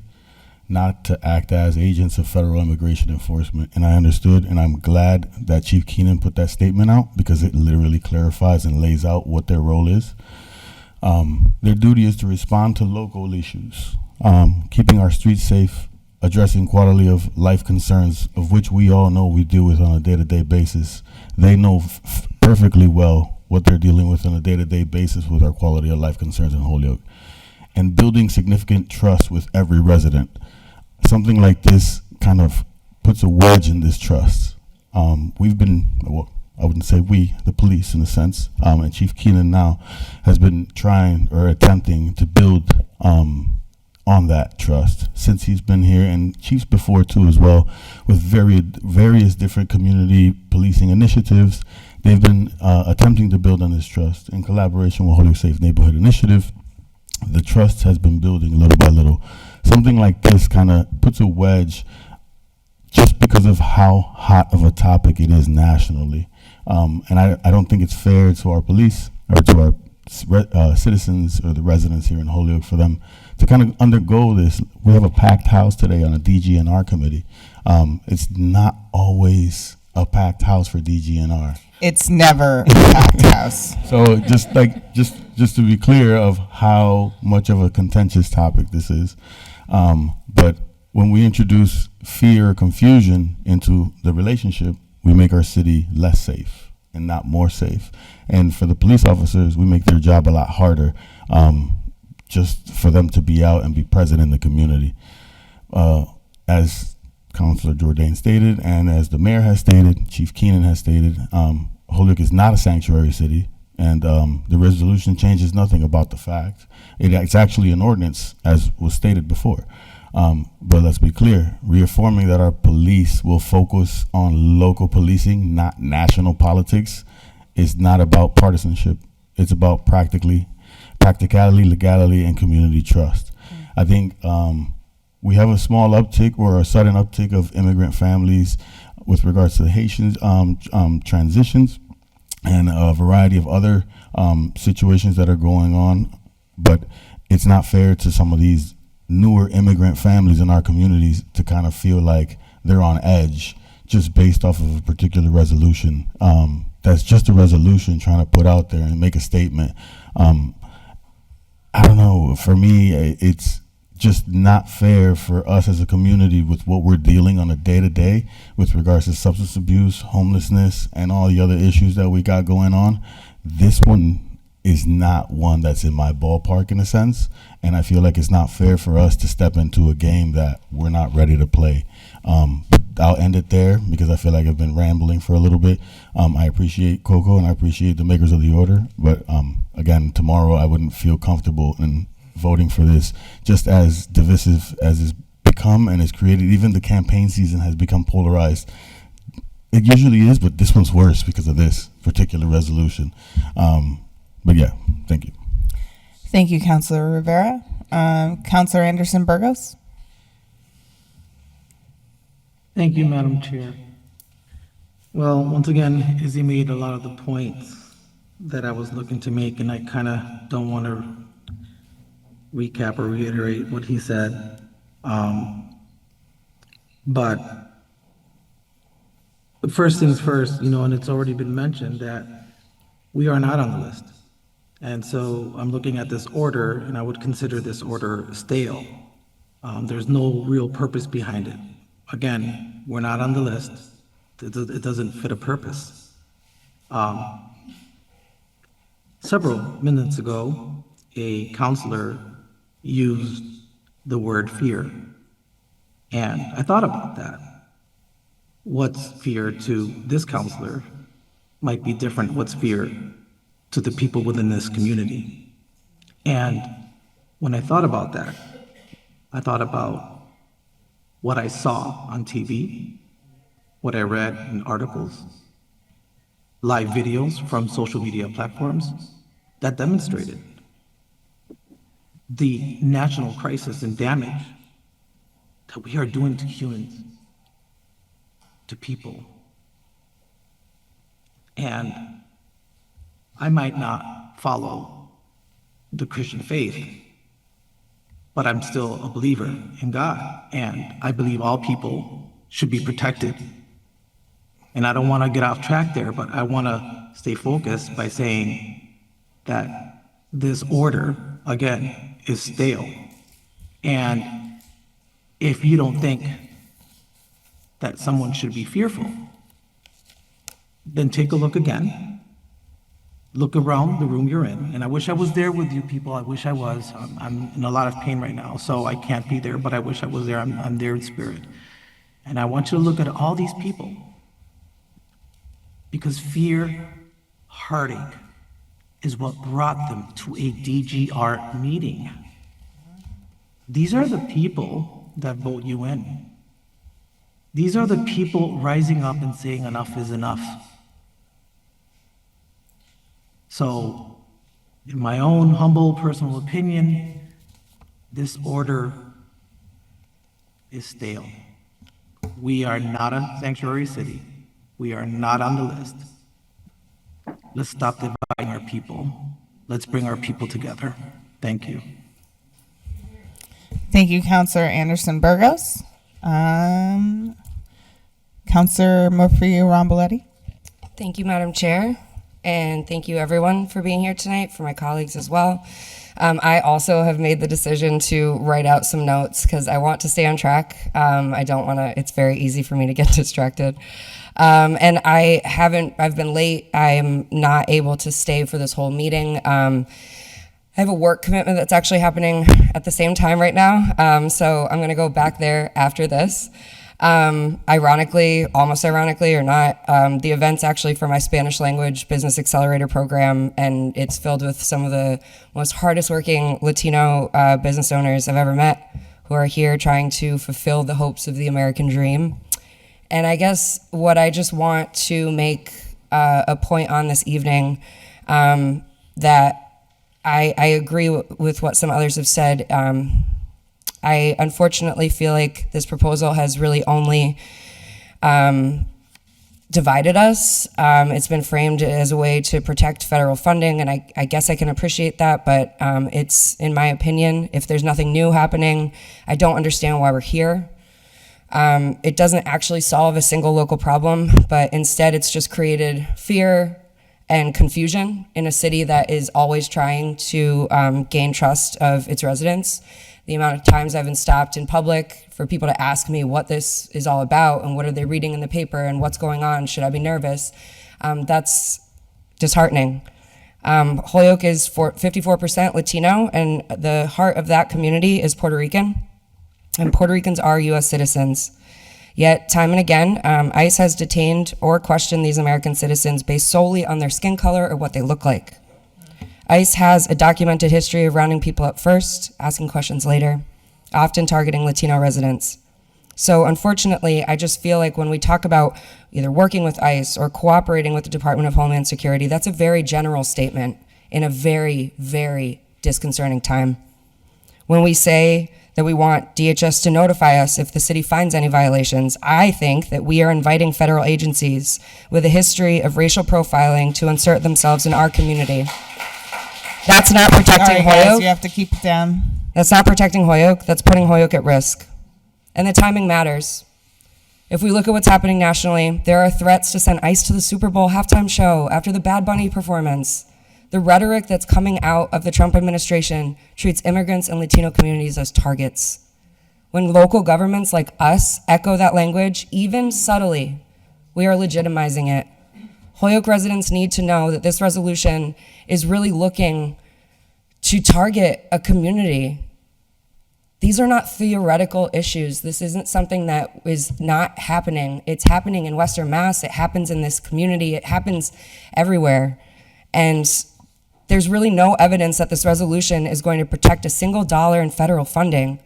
not to act as agents of federal immigration enforcement. And I understood, and I'm glad that Chief Keenan put that statement out because it literally clarifies and lays out what their role is. Their duty is to respond to local issues, keeping our streets safe, addressing quality of life concerns, of which we all know we deal with on a day-to-day basis. They know perfectly well what they're dealing with on a day-to-day basis with our quality of life concerns in Holyoke, and building significant trust with every resident. something like this kind of puts a wedge in this trust. We've been, well, I wouldn't say we, the police in a sense, and Chief Keenan now has been trying or attempting to build on that trust since he's been here, and chiefs before too as well, with various different community policing initiatives. They've been attempting to build on this trust in collaboration with Holyoke Safe Neighborhood Initiative. The trust has been building little by little. Something like this kind of puts a wedge just because of how hot of a topic it is nationally. And I don't think it's fair to our police or to our citizens or the residents here in Holyoke for them to kind of undergo this. We have a packed house today on a DGNR committee. It's not always a packed house for DGNR. It's never a packed house. So just to be clear of how much of a contentious topic this is. But when we introduce fear or confusion into the relationship, we make our city less safe and not more safe. And for the police officers, we make their job a lot harder, just for them to be out and be present in the community. As Councilor Jourdain stated, and as the mayor has stated, Chief Keenan has stated, Holyoke is not a sanctuary city, and the resolution changes nothing about the fact. It's actually an ordinance, as was stated before. But let's be clear, reaffirming that our police will focus on local policing, not national politics, is not about partisanship. It's about practicality, legality, and community trust. I think we have a small uptick or a sudden uptick of immigrant families with regards to the Haitians transitions and a variety of other situations that are going on. But it's not fair to some of these newer immigrant families in our communities to kind of feel like they're on edge just based off of a particular resolution. That's just a resolution trying to put out there and make a statement. I don't know, for me, it's just not fair for us as a community with what we're dealing on a day-to-day with regards to substance abuse, homelessness, and all the other issues that we got going on. This one is not one that's in my ballpark in a sense, and I feel like it's not fair for us to step into a game that we're not ready to play. But I'll end it there because I feel like I've been rambling for a little bit. I appreciate Coco and I appreciate the makers of the order, but again, tomorrow I wouldn't feel comfortable in voting for this, just as divisive as it's become and is created. Even the campaign season has become polarized. It usually is, but this one's worse because of this particular resolution. But yeah, thank you. Thank you, Councilor Rivera. Councilor Anderson Burgos. Thank you, Madam Chair. Well, once again, Izzy made a lot of the points that I was looking to make, and I kind of don't want to recap or reiterate what he said. But first things first, and it's already been mentioned that we are not on the list. And so I'm looking at this order, and I would consider this order stale. There's no real purpose behind it. Again, we're not on the list. It doesn't fit a purpose. Several minutes ago, a counselor used the word fear. And I thought about that. What's fear to this counselor might be different. What's fear to the people within this community? And when I thought about that, I thought about what I saw on TV, what I read in articles, live videos from social media platforms that demonstrated the national crisis and damage that we are doing to humans, to people. And I might not follow the Christian faith, but I'm still a believer in God, and I believe all people should be protected. And I don't want to get off track there, but I want to stay focused by saying that this order, again, is stale. And if you don't think that someone should be fearful, then take a look again look around the room you're in, and I wish I was there with you people. I wish I was. I'm in a lot of pain right now, so I can't be there, but I wish I was there. I'm there in spirit. And I want you to look at all these people, because fear, heartache, is what brought them to a DGR meeting. These are the people that vote you in. These are the people rising up and saying enough is enough. So, in my own humble personal opinion, this order is stale. We are not a sanctuary city. We are not on the list. Let's stop dividing our people. Let's bring our people together. Thank you. Thank you, Councilor Anderson Burgos. Councilor Murphy-Ramboletti. Thank you, Madam Chair, and thank you everyone for being here tonight, for my colleagues as well. I also have made the decision to write out some notes because I want to stay on track. I don't want to, it's very easy for me to get distracted. And I've been late. I am not able to stay for this whole meeting. I have a work commitment that's actually happening at the same time right now. So I'm going to go back there after this. Ironically, almost ironically or not, the event's actually for my Spanish language business accelerator program, and it's filled with some of the most hardest working Latino business owners I've ever met who are here trying to fulfill the hopes of the American dream. And I guess what I just want to make a point on this evening, that I agree with what some others have said. I unfortunately feel like this proposal has really only divided us. It's been framed as a way to protect federal funding, and I guess I can appreciate that, but it's, in my opinion, if there's nothing new happening, I don't understand why we're here. It doesn't actually solve a single local problem, but instead it's just created fear and confusion in a city that is always trying to gain trust of its residents. The amount of times I've been stopped in public for people to ask me what this is all about and what are they reading in the paper and what's going on, should I be nervous? That's disheartening. Holyoke is 54% Latino, and the heart of that community is Puerto Rican, and Puerto Ricans are US citizens. Yet, time and again, ICE has detained or questioned these American citizens based solely on their skin color or what they look like. ICE has a documented history of rounding people up first, asking questions later, often targeting Latino residents. So unfortunately, I just feel like when we talk about either working with ICE or cooperating with the Department of Homeland Security, that's a very general statement in a very, very disconcerting time. When we say that we want DHS to notify us if the city finds any violations, I think that we are inviting federal agencies with a history of racial profiling to insert themselves in our community. That's not protecting All right, guys, Holyoke. you have to keep it down. That's not protecting Holyoke. That's putting Holyoke at risk. And the timing matters. If we look at what's happening nationally, there are threats to send ICE to the Super Bowl halftime show after the Bad Bunny performance. The rhetoric that's coming out of the Trump administration treats immigrants and Latino communities as targets. When local governments like us echo that language, even subtly, we are legitimizing it. Holyoke residents need to know that this resolution is really looking to target a community. These are not theoretical issues. This isn't something that is not happening. It's happening in Western Mass. It happens in this community. It happens everywhere. And there's really no evidence that this resolution is going to protect a single dollar in federal funding.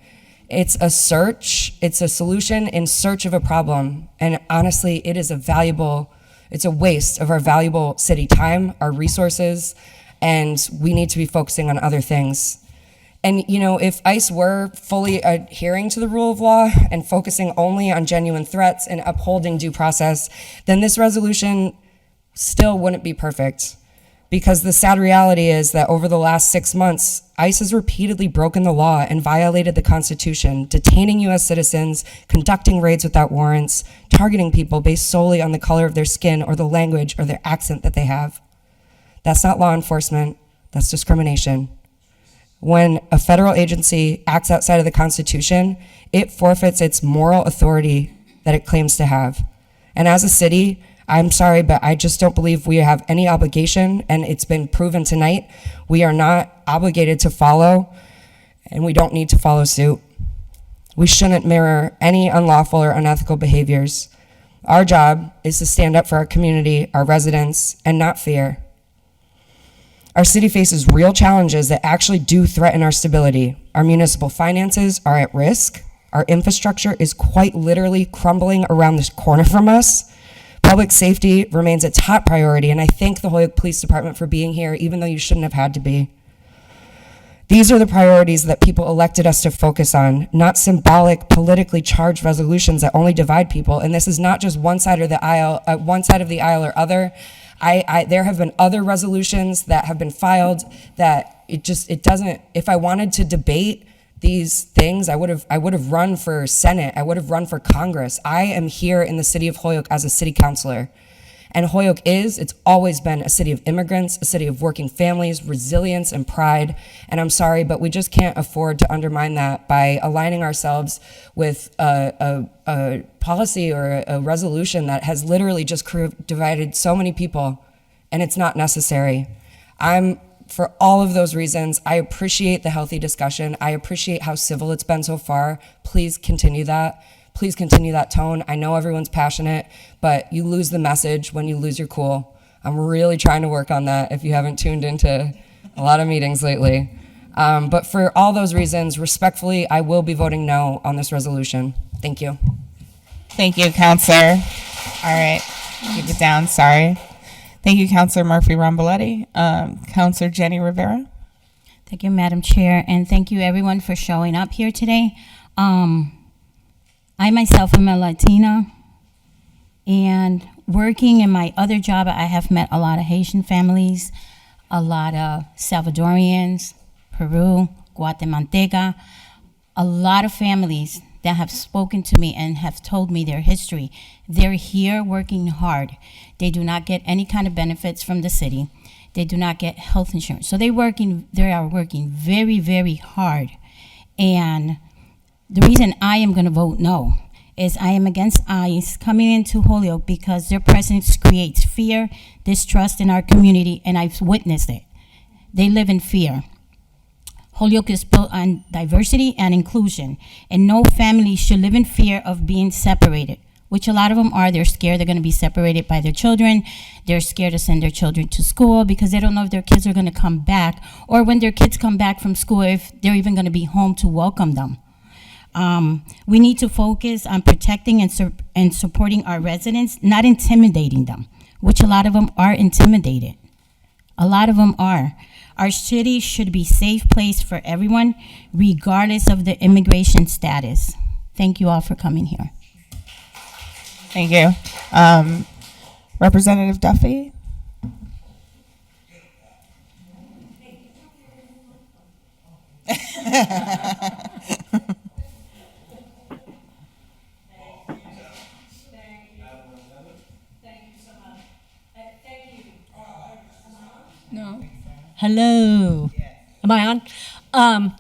It's a search. It's a solution in search of a problem. And honestly, it's a waste of our valuable city time, our resources, and we need to be focusing on other things. And you know, if ICE were fully adhering to the rule of law and focusing only on genuine threats and upholding due process, then this resolution still wouldn't be perfect. Because the sad reality is that over the last 6 months, ICE has repeatedly broken the law and violated the Constitution, detaining US citizens, conducting raids without warrants, targeting people based solely on the color of their skin or the language or their accent that they have. That's not law enforcement, that's discrimination. When a federal agency acts outside of the Constitution, it forfeits its moral authority that it claims to have. And as a city, I'm sorry, but I just don't believe we have any obligation, and it's been proven tonight, we are not obligated to follow, and we don't need to follow suit. We shouldn't mirror any unlawful or unethical behaviors. Our job is to stand up for our community, our residents, and not fear. Our city faces real challenges that actually do threaten our stability. Our municipal finances are at risk. Our infrastructure is quite literally crumbling around this corner from us. Public safety remains a top priority, and I thank the Holyoke Police Department for being here, even though you shouldn't have had to be. These are the priorities that people elected us to focus on, not symbolic, politically charged resolutions that only divide people. And this is not just one side of the aisle or other. There have been other resolutions that have been filed that it doesn't. If I wanted to debate these things, I would have run for Senate. I would have run for Congress. I am here in the city of Holyoke as a city councilor. And Holyoke it's always been a city of immigrants, a city of working families, resilience, and pride. And I'm sorry, but we just can't afford to undermine that by aligning ourselves with a policy or a resolution that has literally just divided so many people, and it's not necessary. For all of those reasons, I appreciate the healthy discussion. I appreciate how civil it's been so far. Please continue that. Please continue that tone. I know everyone's passionate, but you lose the message when you lose your cool. I'm really trying to work on that if you haven't tuned into a lot of meetings lately. But for all those reasons, respectfully, I will be voting no on this resolution. Thank you. Thank you, Counselor. All right, keep it down, sorry. Thank you, Counselor Murphy-Ramboletti. Counselor Jenny Rivera. Thank you, Madam Chair, and thank you everyone for showing up here today. I myself am a Latina, and working in my other job, I have met a lot of Haitian families, a lot of Salvadorians, Peru, Guatemalteca, a lot of families that have spoken to me and have told me their history. They're here working hard. They do not get any kind of benefits from the city. They do not get health insurance. So they are working very, very hard. And the reason I am going to vote no is I am against ICE coming into Holyoke because their presence creates fear, distrust in our community, and I've witnessed it. They live in fear. Holyoke is built on diversity and inclusion, and no family should live in fear of being separated, which a lot of them are. They're scared they're going to be separated by their children. They're scared to send their children to school because they don't know if their kids are going to come back, or when their kids come back from school, if they're even going to be home to welcome them. We need to focus on protecting and supporting our residents, not intimidating them, which a lot of them are intimidated. A lot of them are. Our city should be a safe place for everyone, regardless of the immigration status. Thank you all for coming here. Thank you. Representative Duffy. No. Hello. Am I on?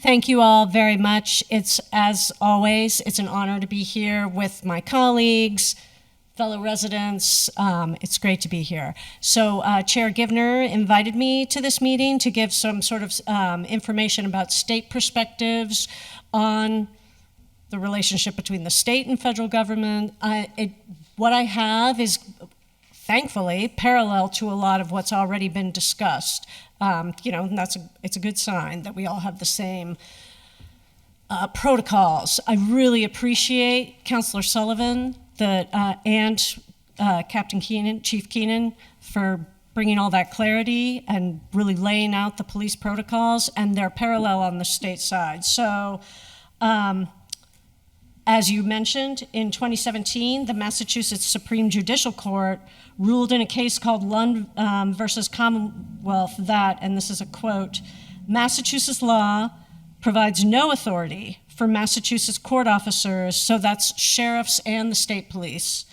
Thank you all very much. It's, as always, it's an honor to be here with my colleagues, fellow residents. It's great to be here. So Chair Givner invited me to this meeting to give some sort of information about state perspectives on the relationship between the state and federal government. What I have is, thankfully, parallel to a lot of what's already been discussed. And it's a good sign that we all have the same protocols. I really appreciate Councilor Sullivan and Captain Keenan, Chief Keenan, for bringing all that clarity and really laying out the police protocols, and they're parallel on the state side. So, as you mentioned, in 2017, the Massachusetts Supreme Judicial Court ruled in a case called Lund versus Commonwealth that, and this is a quote, Massachusetts law provides no authority for Massachusetts court officers, so that's sheriffs and the state police,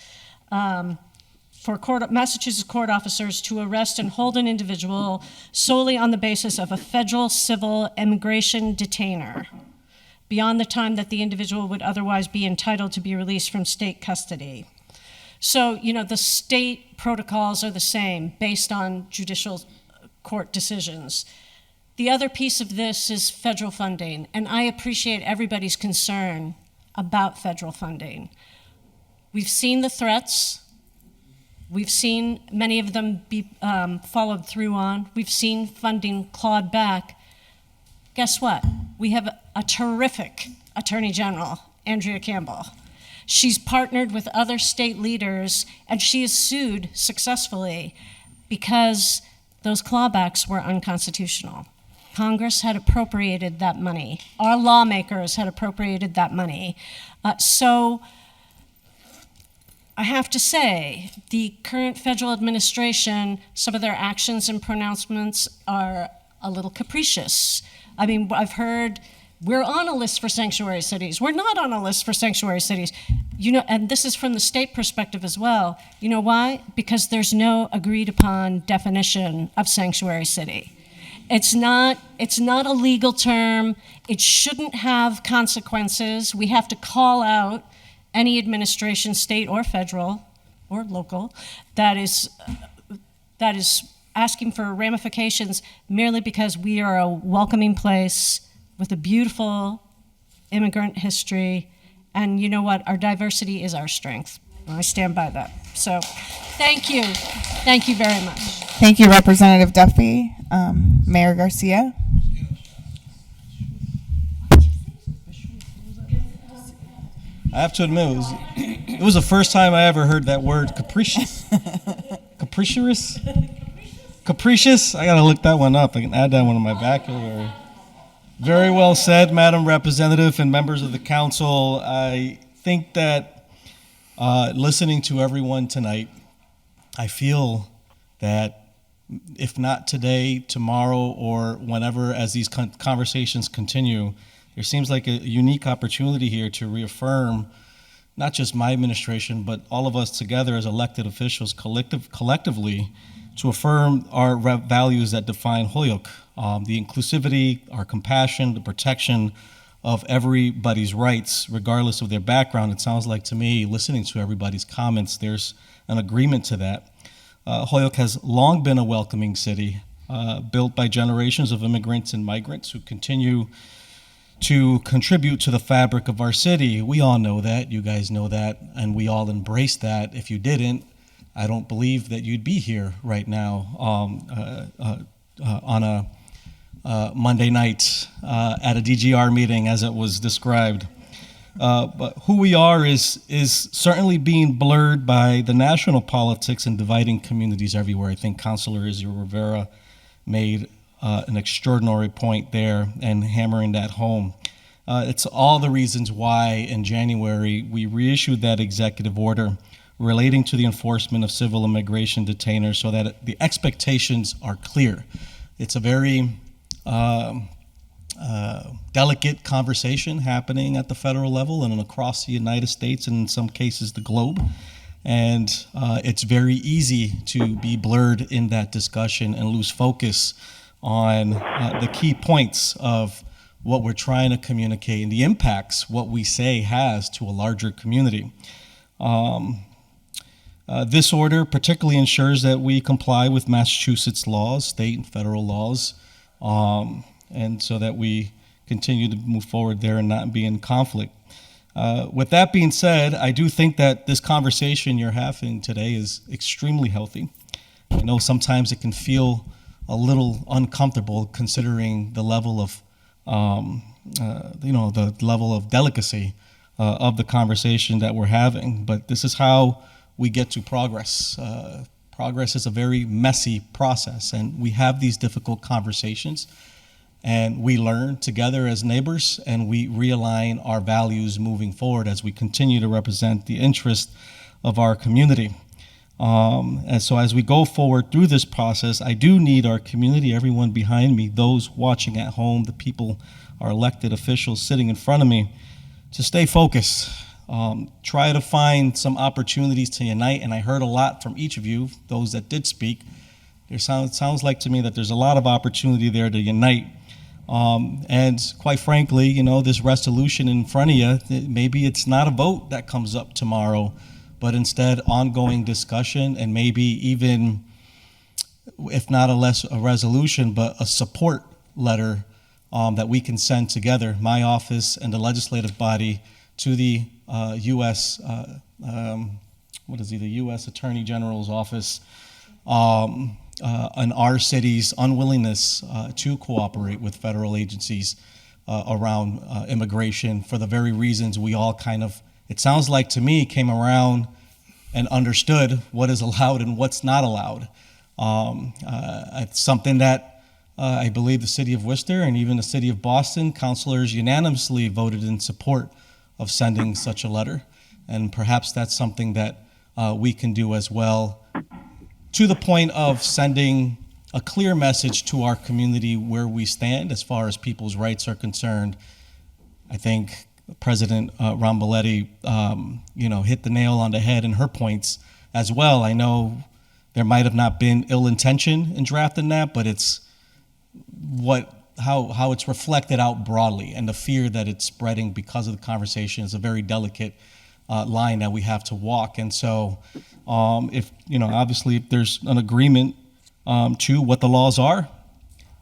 Massachusetts court officers to arrest and hold an individual solely on the basis of a federal civil immigration detainer, beyond the time that the individual would otherwise be entitled to be released from state custody. So, you know, the state protocols are the same based on judicial court decisions. The other piece of this is federal funding, and I appreciate everybody's concern about federal funding. We've seen the threats. We've seen many of them be followed through on. We've seen funding clawed back. Guess what? We have a terrific Attorney General, Andrea Campbell. She's partnered with other state leaders, and she has sued successfully because those clawbacks were unconstitutional. Congress had appropriated that money. Our lawmakers had appropriated that money. So I have to say, the current federal administration, some of their actions and pronouncements are a little capricious. I mean, I've heard we're on a list for sanctuary cities. We're not on a list for sanctuary cities. You know, and this is from the state perspective as well. You know why? Because there's no agreed upon definition of sanctuary city. It's not a legal term. It shouldn't have consequences. We have to call out any administration, state or federal or local, that is asking for ramifications merely because we are a welcoming place with a beautiful immigrant history. And you know what? Our diversity is our strength. I stand by that. So thank you. Thank you very much. Thank you, Representative Duffy. Mayor Garcia. I have to admit, it was the first time I ever heard that word, capricious. Capricious? Capricious? I gotta look that one up. I can add that one in my vocabulary. Very well said, Madam Representative and members of the council. I think that listening to everyone tonight, I feel that if not today, tomorrow, or whenever, as these conversations continue, there seems like a unique opportunity here to reaffirm not just my administration, but all of us together as elected officials collectively to affirm our values that define Holyoke, the inclusivity, our compassion, the protection of everybody's rights, regardless of their background. It sounds like to me, listening to everybody's comments, there's an agreement to that. Holyoke has long been a welcoming city, built by generations of immigrants and migrants who continue to contribute to the fabric of our city. We all know that, you guys know that, and we all embrace that. If you didn't, I don't believe that you'd be here right now on a Monday night at a DGR meeting, as it was described. But who we are is certainly being blurred by the national politics and dividing communities everywhere. I think Councilor Izzy Rivera made an extraordinary point there and hammering that home. It's all the reasons why in January we reissued that executive order relating to the enforcement of civil immigration detainers so that the expectations are clear. It's a very delicate conversation happening at the federal level and across the United States and in some cases the globe. And it's very easy to be blurred in that discussion and lose focus on the key points of what we're trying to communicate and the impacts what we say has to a larger community. This order particularly ensures that we comply with Massachusetts laws, state and federal laws, and so that we continue to move forward there and not be in conflict. With that being said, I do think that this conversation you're having today is extremely healthy. I know sometimes it can feel a little uncomfortable considering the level of, the level of delicacy of the conversation that we're having. But this is how we get to progress. Progress is a very messy process, and we have these difficult conversations, and we learn together as neighbors, and we realign our values moving forward as we continue to represent the interest of our community. And so as we go forward through this process, I do need our community, everyone behind me, those watching at home, the people, our elected officials sitting in front of me, to stay focused. Try to find some opportunities to unite, and I heard a lot from each of you, those that did speak. It sounds like to me that there's a lot of opportunity there to unite. And quite frankly, this resolution in front of you, maybe it's not a vote that comes up tomorrow, but instead ongoing discussion and maybe even, if not a resolution, but a support letter that we can send together, my office and the legislative body, to the U.S. The U.S. Attorney General's office on our city's unwillingness to cooperate with federal agencies around immigration for the very reasons we all kind of, it sounds like to me, came around and understood what is allowed and what's not allowed. It's something that I believe the city of Worcester and even the city of Boston councilors unanimously voted in support of sending such a letter. And perhaps that's something that we can do as well, to the point of sending a clear message to our community where we stand as far as people's rights are concerned. I think President Ramboletti, hit the nail on the head in her points as well. I know there might have not been ill intention in drafting that, but it's how it's reflected out broadly, and the fear that it's spreading because of the conversation is a very delicate line that we have to walk. And so, obviously, if there's an agreement to what the laws are,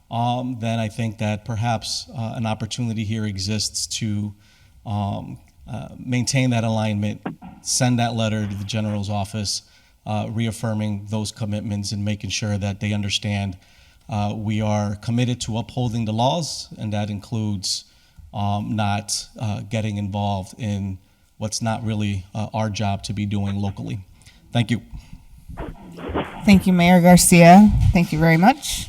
then I think that perhaps an opportunity here exists to maintain that alignment, send that letter to the general's office, reaffirming those commitments and making sure that they understand we are committed to upholding the laws, and that includes not getting involved in what's not really our job to be doing locally. Thank you. Thank you, Mayor Garcia. Thank you very much.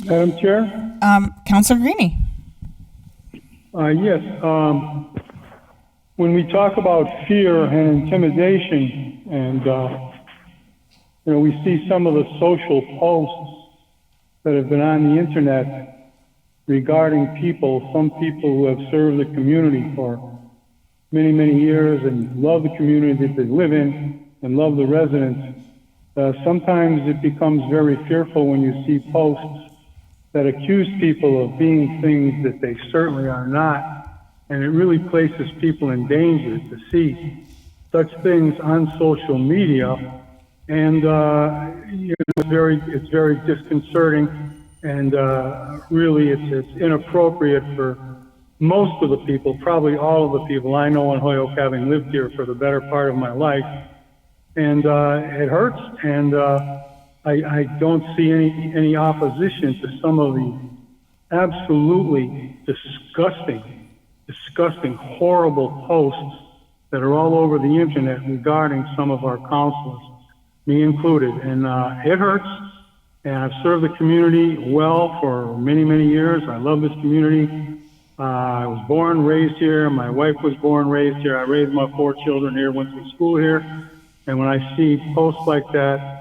Madam Chair? Councilor Greenie. Yes. When we talk about fear and intimidation, and we see some of the social posts that have been on the internet regarding some people who have served the community for many, many years and love the community that they live in and love the residents. Sometimes it becomes very fearful when you see posts that accuse people of being things that they certainly are not, and it really places people in danger to see such things on social media, and it's very disconcerting, and really it's inappropriate for most of the people, probably all of the people I know in Holyoke, having lived here for the better part of my life, and it hurts, and I don't see any opposition to some of the absolutely disgusting, horrible posts that are all over the internet regarding some of our councilors, me included, and it hurts. And I've served the community well for many, many years. I love this community. I was born, raised here. My wife was born, raised here. I raised my 4 children here, went to school here. And when I see posts like that,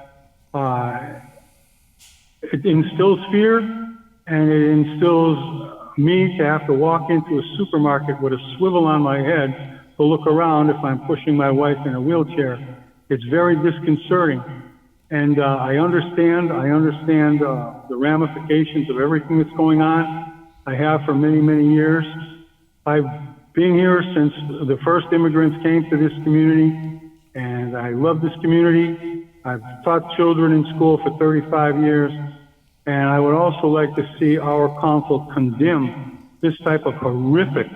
it instills fear, and it instills me to have to walk into a supermarket with a swivel on my head to look around if I'm pushing my wife in a wheelchair. It's very disconcerting. And I understand the ramifications of everything that's going on. I have for many, many years. I've been here since the first immigrants came to this community, and I love this community. I've taught children in school for 35 years, and I would also like to see our council condemn this type of horrific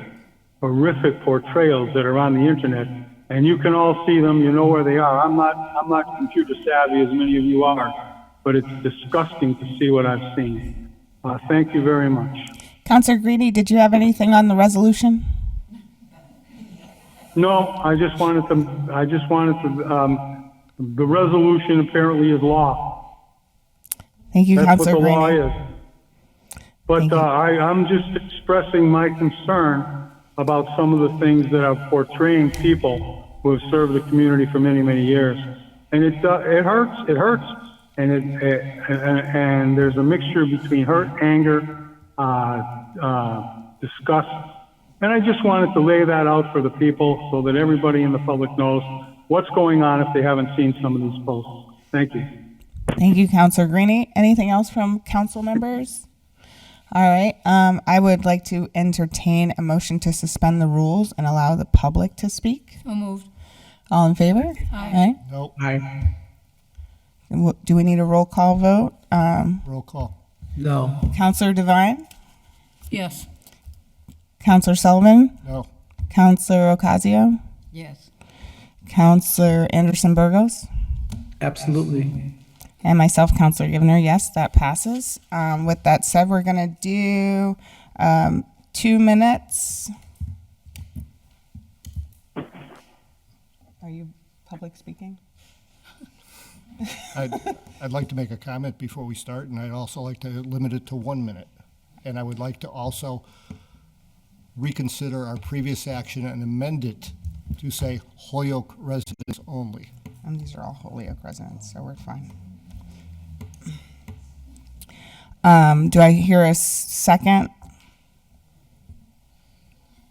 portrayals that are on the internet. And you can all see them, you know where they are. I'm not computer savvy as many of you are, but it's disgusting to see what I've seen. Thank you very much. Councilor Greenie, did you have anything on the resolution? No, I just wanted to, the resolution apparently is law. Thank you, That's Councilor what the law Greenie. is. But I'm just expressing my concern about some of the things that are portraying people who have served the community for many, many years. And it hurts. And there's a mixture between hurt, anger, disgust. And I just wanted to lay that out for the people so that everybody in the public knows what's going on if they haven't seen some of these posts. Thank you. Thank you, Councilor Greenie. Anything else from council members? All right. I would like to entertain a motion to suspend the rules and allow the public to speak. So moved. All in favor? Aye. No, Aye. Do we need a roll call vote? roll call. No. Counselor Devine? Yes. Counselor Sullivan? No, Counselor Ocasio? Yes. Counselor Anderson Burgos? Absolutely. And myself, Counselor Givner, yes, that passes. With that said, we're going to do 2 minutes. Are you public speaking? I'd like to make a comment before we start, and I'd also like to limit it to 1 minute. And I would like to also reconsider our previous action and amend it to say Holyoke residents only. And these are all Holyoke residents, so we're fine. Do I hear a second?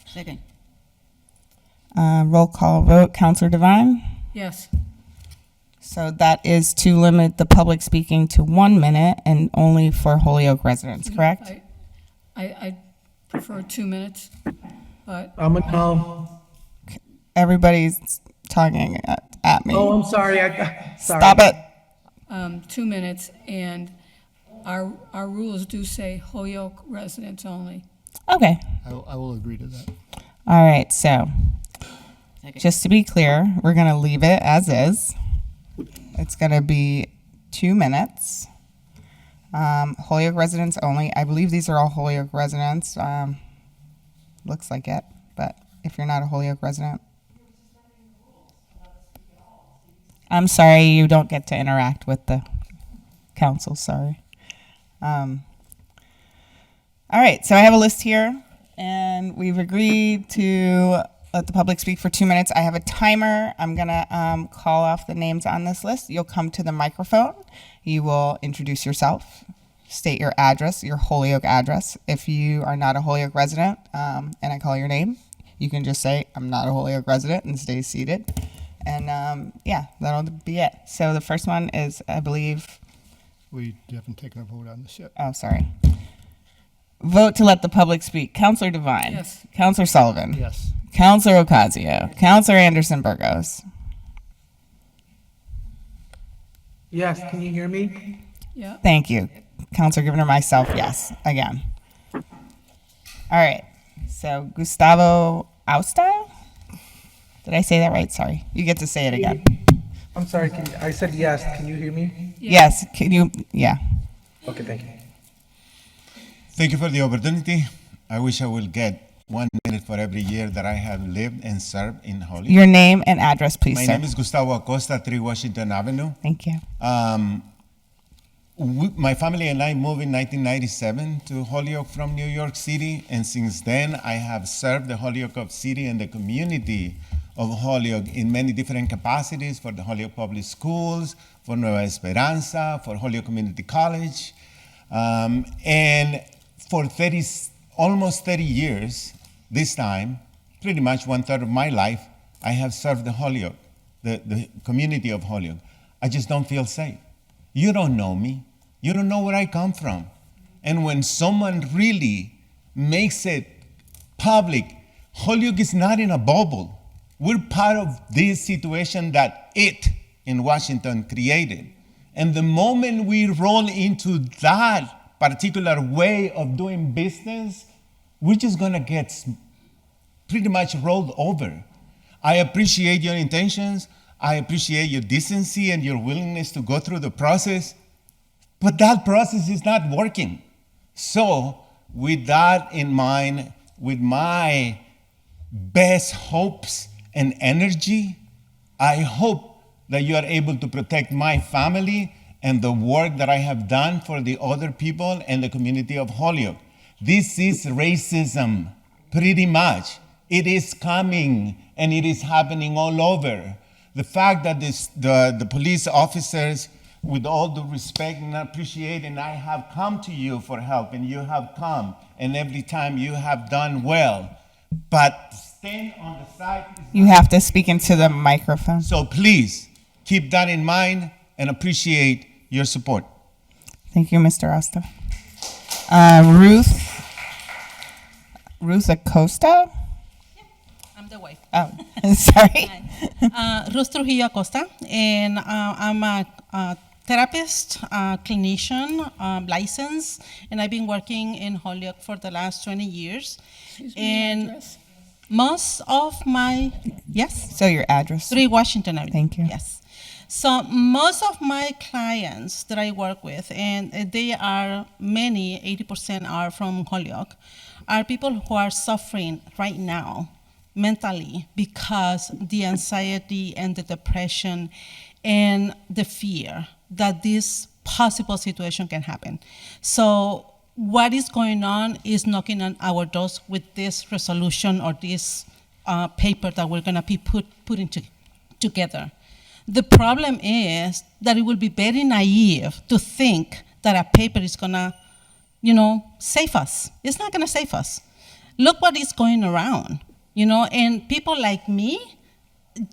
Second. Roll call vote. Counselor Devine? Yes. So that is to limit the public speaking to 1 minute and only for Holyoke residents, correct? I prefer 2 minutes, but I'm a no. Everybody's talking at me. Oh, I'm sorry. Sorry. Stop it. 2 minutes, and our rules do say Holyoke residents only. Okay. I will agree to that. All right, so just to be clear, we're going to leave it as is. It's going to be 2 minutes. Holyoke residents only. I believe these are all Holyoke residents. Looks like it, but if you're not a Holyoke resident, I'm sorry, you don't get to interact with the council, sorry. All right, so I have a list here, and we've agreed to let the public speak for 2 minutes. I have a timer. I'm gonna call off the names on this list. You'll come to the microphone. You will introduce yourself, state your address, your Holyoke address. If you are not a Holyoke resident, and I call your name, you can just say, I'm not a Holyoke resident, and stay seated. And yeah, that'll be it. So the first one is, I believe, We haven't taken a vote on this yet. oh, sorry. Vote to let the public speak. Counselor Devine. Yes. Counselor Sullivan. Yes. Counselor Ocasio. Counselor Anderson Burgos. Yes, can you hear me? Yeah. Thank you. Counselor Givner, myself, yes, again. All right, so Gustavo Austa? Did I say that right? Sorry. You get to say it again. I'm sorry, I said yes. Can you hear me? Yes, can you, yeah. Okay, thank you. Thank you for the opportunity. I wish I will get 1 minute for every year that I have lived and served in Holyoke. Your name and address, please, My sir. name is Gustavo Acosta, 3 Washington Avenue. Thank you. My family and I moved in 1997 to Holyoke from New York City, and since then I have served the Holyoke City and the community of Holyoke in many different capacities for the Holyoke Public Schools, for Nueva Esperanza, for Holyoke Community College, and for almost 30 years, this time, pretty much 1/3 of my life, I have served the Holyoke, the community of Holyoke. I just don't feel safe. You don't know me. You don't know where I come from. And when someone really makes it public, Holyoke is not in a bubble. We're part of this situation that it in Washington created. And the moment we roll into that particular way of doing business, we're just gonna get pretty much rolled over. I appreciate your intentions. I appreciate your decency and your willingness to go through the process, but that process is not working. So with that in mind, with my best hopes and energy, I hope that you are able to protect my family and the work that I have done for the other people and the community of Holyoke. This is racism, pretty much. It is coming and it is happening all over. The fact that the police officers, with all due respect and appreciate, and I have come to you for help, and you have come, and every time you have done well, but staying on the side. You have to speak into the microphone. So please keep that in mind and appreciate your support. Thank you, Mr. Asta. Ruth Acosta? I'm the wife. Oh, sorry. Ruth Trujillo Acosta, and I'm a therapist, clinician, licensed, and I've been working in Holyoke for the last 20 years. And most of my, yes? So your address? 3 Washington Avenue. Thank you. Yes. So most of my clients that I work with, and they are many, 80% are from Holyoke, are people who are suffering right now mentally because the anxiety and the depression and the fear that this possible situation can happen. So what is going on is knocking on our doors with this resolution or this paper that we're gonna be putting together. The problem is that it will be very naive to think that a paper is gonna, save us. It's not gonna save us. Look what is going around, and people like me,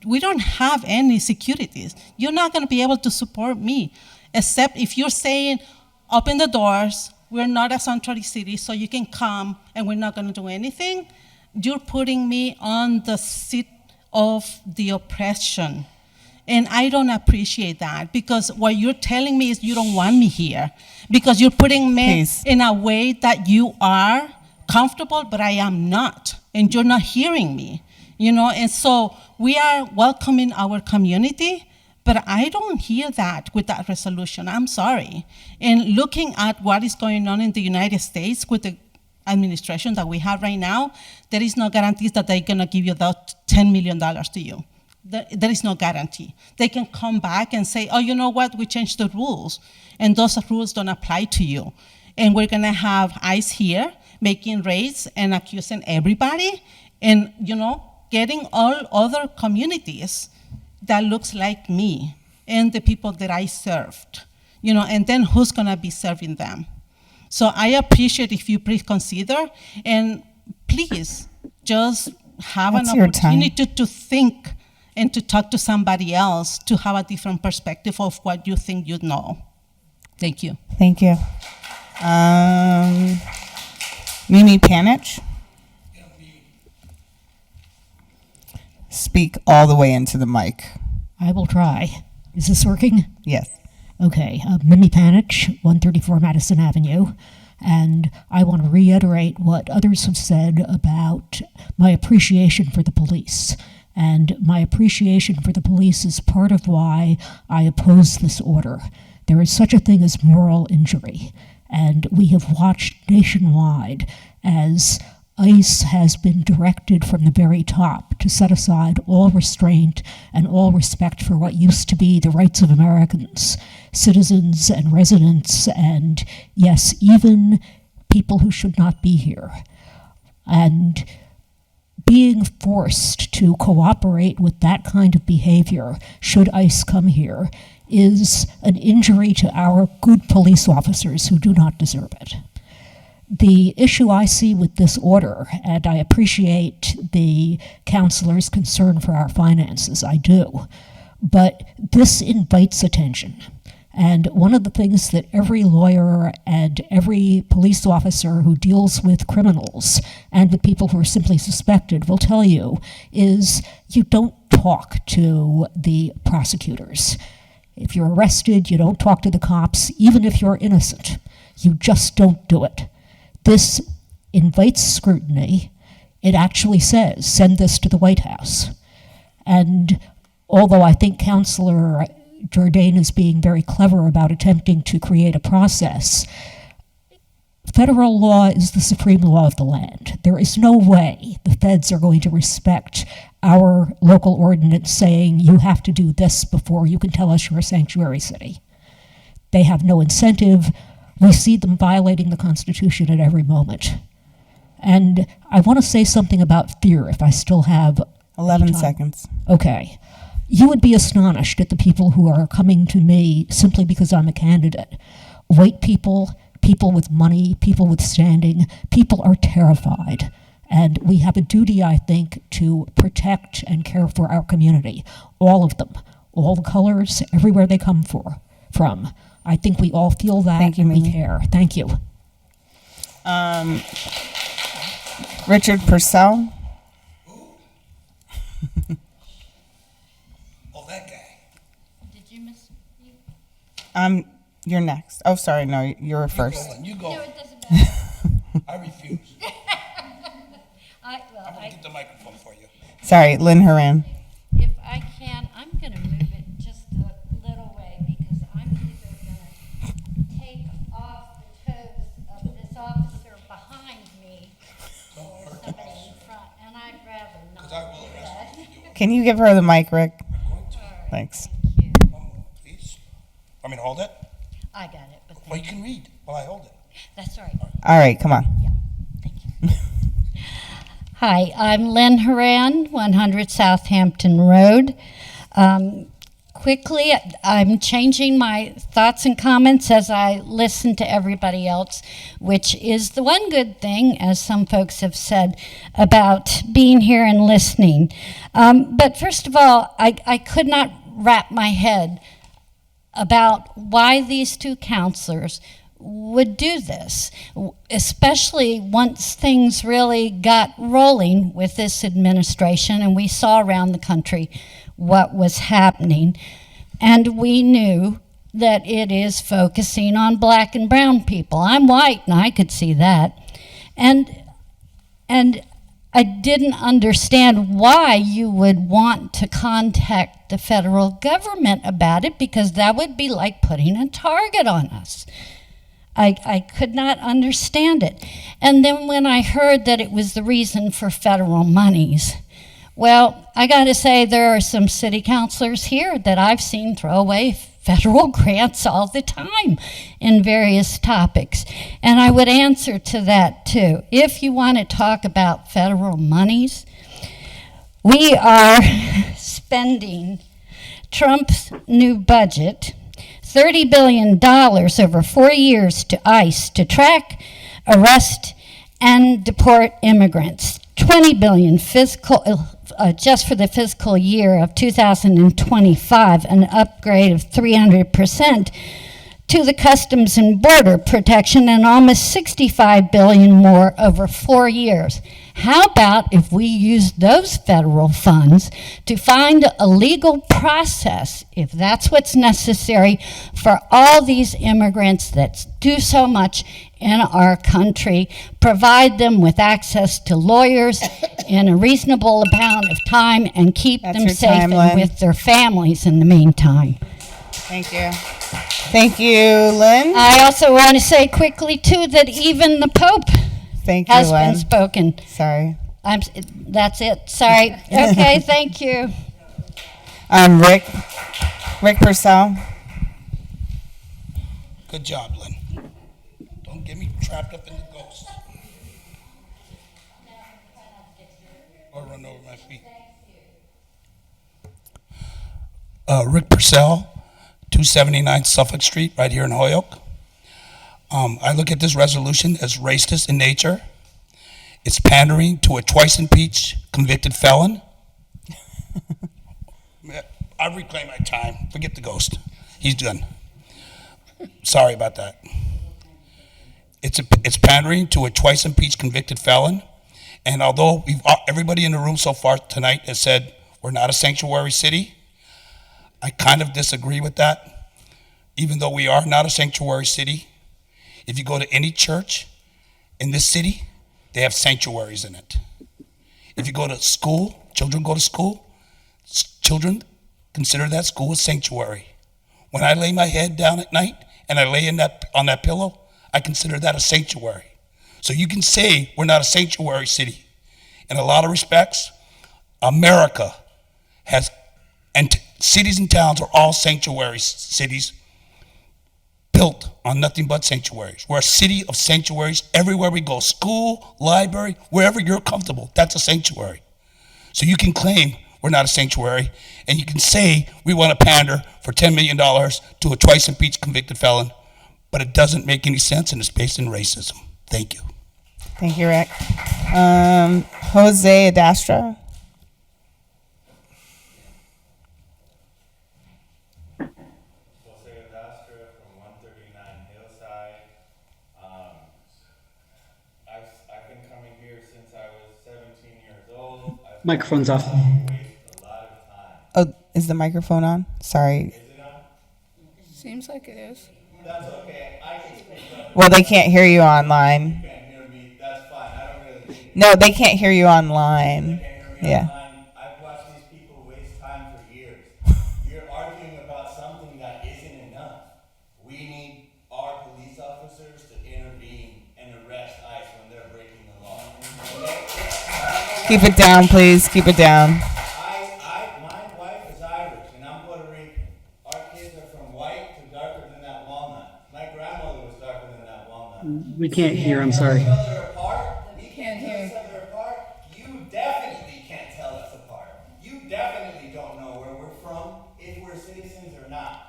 we don't have any securities. You're not gonna be able to support me, except if you're saying, open the doors, we're not a sanctuary city, so you can come and we're not gonna do anything. You're putting me on the seat of the oppression. And I don't appreciate that, because what you're telling me is you don't want me here, because you're putting me in a way that you are comfortable, but I am not, and you're not hearing me, and so we are welcoming our community, but I don't hear that with that resolution. I'm sorry. And looking at what is going on in the United States with the administration that we have right now, there is no guarantees that they're gonna give you that $10 million to you. There is no guarantee. They can come back and say, oh, you know what, we changed the rules, and those rules don't apply to you. And we're gonna have ICE here making raids and accusing everybody, and getting all other communities that looks like me and the people that I served, and then who's gonna be serving them? So I appreciate if you please consider, and please just have That's an your time. opportunity to think and to talk to somebody else to have a different perspective of what you think you know. Thank you. Thank you. Mimi Panich? Speak all the way into the mic. I will try. Is this working? Yes. Okay. Mimi Panich, 134 Madison Avenue. And I want to reiterate what others have said about my appreciation for the police. And my appreciation for the police is part of why I oppose this order. There is such a thing as moral injury. And we have watched nationwide as ICE has been directed from the very top to set aside all restraint and all respect for what used to be the rights of Americans, citizens and residents, and yes, even people who should not be here. And being forced to cooperate with that kind of behavior, should ICE come here, is an injury to our good police officers who do not deserve it. The issue I see with this order, and I appreciate the councilor's concern for our finances, I do, but this invites attention. And one of the things that every lawyer and every police officer who deals with criminals and with people who are simply suspected will tell you is you don't talk to the prosecutors. If you're arrested, you don't talk to the cops, even if you're innocent. You just don't do it. This invites scrutiny. It actually says, send this to the White House. And although I think Councilor Jourdain is being very clever about attempting to create a process, federal law is the supreme law of the land. There is no way the feds are going to respect our local ordinance saying you have to do this before you can tell us you're a sanctuary city. They have no incentive. We see them violating the Constitution at every moment. And I want to say something about fear, if I still have 11 time. seconds. Okay. You would be astonished at the people who are coming to me simply because I'm a candidate. White people, people with money, people with standing, people are terrified. And we have a duty, I think, to protect and care for our community. All of them. All the colors, everywhere they come from. I think we all feel that. Thank you, and we care. Thank you. Richard Purcell? You're next. Oh, sorry, no, you were first. You go. No, it doesn't matter. I refuse. I, well, I'm gonna I, get the microphone for you. Sorry, Lynn Haran. if I can, I'm going to move it just a little way because I'm either going to take off the toes of this officer behind me or somebody in front, and I'd rather not do that. Can you give her the mic, Rick? Thanks. Please. Want me to hold it? I got it. But Well, you can read while I hold it. That's all right. All right, come on. Hi, I'm Lynn Haran, 100 Southampton Road. Quickly, I'm changing my thoughts and comments as I listen to everybody else, which is the one good thing, as some folks have said, about being here and listening. But first of all, I could not wrap my head about why these two counselors would do this, especially once things really got rolling with this administration and we saw around the country what was happening. And we knew that it is focusing on black and brown people. I'm white and I could see that. And I didn't understand why you would want to contact the federal government about it, because that would be like putting a target on us. I could not understand it. And then when I heard that it was the reason for federal monies, well, I got to say there are some city councilors here that I've seen throw away federal grants all the time in various topics. And I would answer to that too. If you want to talk about federal monies, we are spending Trump's new budget, $30 billion over 4 years to ICE to track, arrest, and deport immigrants. $20 billion just for the fiscal year of 2025, an upgrade of 300% to the Customs and Border Protection, and almost $65 billion more over 4 years. How about if we use those federal funds to find a legal process, if that's what's necessary, for all these immigrants that do so much in our country, provide them with access to lawyers in a reasonable amount of time, and keep That's them your safe time, and Lynn. with their families in the meantime. Thank you. Thank you, Lynn. I also want to say quickly, too, that even the Pope Thank you, has Lynn. been spoken. Sorry. That's it. Sorry. Okay, thank you. Rick Purcell. Good job, Lynn. Don't get me trapped up in the ghost. Or run over my feet. Rick Purcell, 279 Suffolk Street, right here in Holyoke. I look at this resolution as racist in nature. It's pandering to a twice impeached convicted felon. I reclaim my time. Forget the ghost. He's done. Sorry about that. It's pandering to a twice impeached convicted felon. And although everybody in the room so far tonight has said we're not a sanctuary city, I kind of disagree with that. Even though we are not a sanctuary city, if you go to any church in this city, they have sanctuaries in it. If you go to school, children go to school, children consider that school a sanctuary. When I lay my head down at night and I lay on that pillow, I consider that a sanctuary. So you can say we're not a sanctuary city. In a lot of respects, America has, and cities and towns are all sanctuary cities built on nothing but sanctuaries. We're a city of sanctuaries everywhere we go. School, library, wherever you're comfortable, that's a sanctuary. So you can claim we're not a sanctuary, and you can say we want to pander for $10 million to a twice impeached convicted felon, but it doesn't make any sense, and it's based in racism. Thank you. Thank you, Rick. Jose Adastra. Microphone's off. Oh, is the microphone on? Sorry. Seems like it is. That's okay. I can speak up. Well, they can't hear you online. You can't hear me. That's fine. I don't really need it. No, they can't hear you online. Yeah. I've watched these people waste time for years. You're arguing about something that isn't enough. We need our police officers to intervene and arrest ICE when they're breaking the law. Keep it down, please. Keep it down. My wife is Irish and I'm Puerto Rican. Our kids are from white to darker than that walnut. My grandmother was darker than that walnut. We can't hear, I'm sorry. We can't tell each other apart. You definitely can't tell us apart. You definitely don't know where we're from, if we're citizens or not.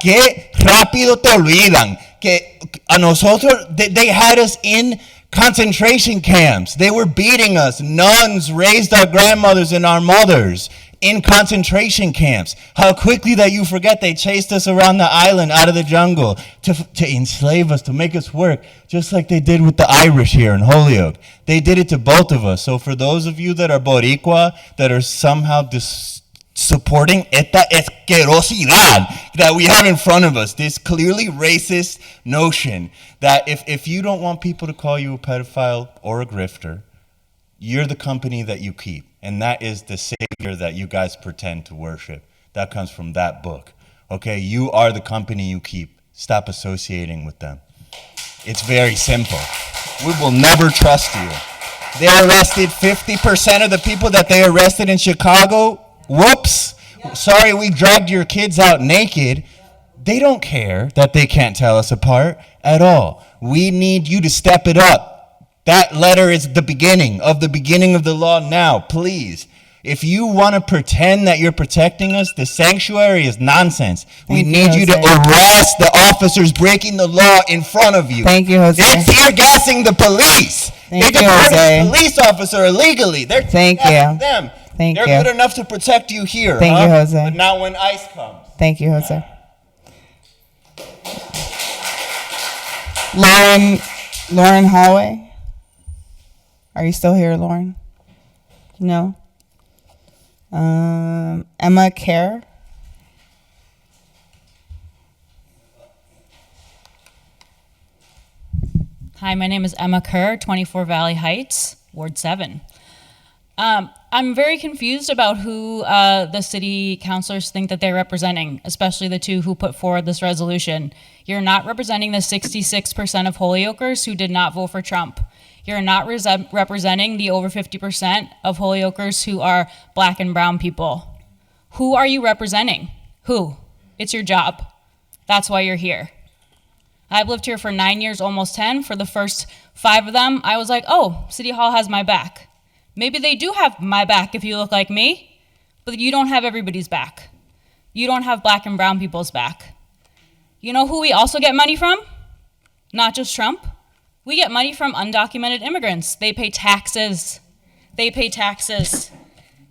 Qué rápido te olvidan que a nosotros they had us in concentration camps. They were beating us. Nuns raised our grandmothers and our mothers in concentration camps. How quickly that you forget they chased us around the island out of the jungle to enslave us, to make us work, just like they did with the Irish here in Holyoke. They did it to both of us. So for those of you that are Boricua, that are somehow supporting esta asquerosidad that we have in front of us, this clearly racist notion that if you don't want people to call you a pedophile or a grifter, you're the company that you keep. And that is the savior that you guys pretend to worship. That comes from that book. Okay, you are the company you keep. Stop associating with them. It's very simple. We will never trust you. They arrested 50% of the people that they arrested in Chicago. Whoops. Sorry we dragged your kids out naked. They don't care that they can't tell us apart at all. We need you to step it up. That letter is the beginning of the law now. Please. If you want to pretend that you're protecting us, the sanctuary is nonsense. We need you to arrest the officers breaking the law in front of you. Thank you, Jose. They're tear gassing the police. They deported a police officer illegally. They're tear gassing them. They're good enough to protect you here. Thank you, Jose. But not when ICE comes. Thank you, Jose. Lauren Hallway. Are you still here, Lauren? No. Emma Kerr. Hi, my name is Emma Kerr, 24 Valley Heights, Ward 7. I'm very confused about who the city councilors think that they're representing, especially the two who put forward this resolution. You're not representing the 66% of Holyokers who did not vote for Trump. You're not representing the over 50% of Holyokers who are black and brown people. Who are you representing? Who? It's your job. That's why you're here. I've lived here for 9 years, almost 10. For the first 5 of them, I was like, oh, City Hall has my back. Maybe they do have my back if you look like me, but you don't have everybody's back. You don't have black and brown people's back. You know who we also get money from? Not just Trump. We get money from undocumented immigrants. They pay taxes. They pay taxes.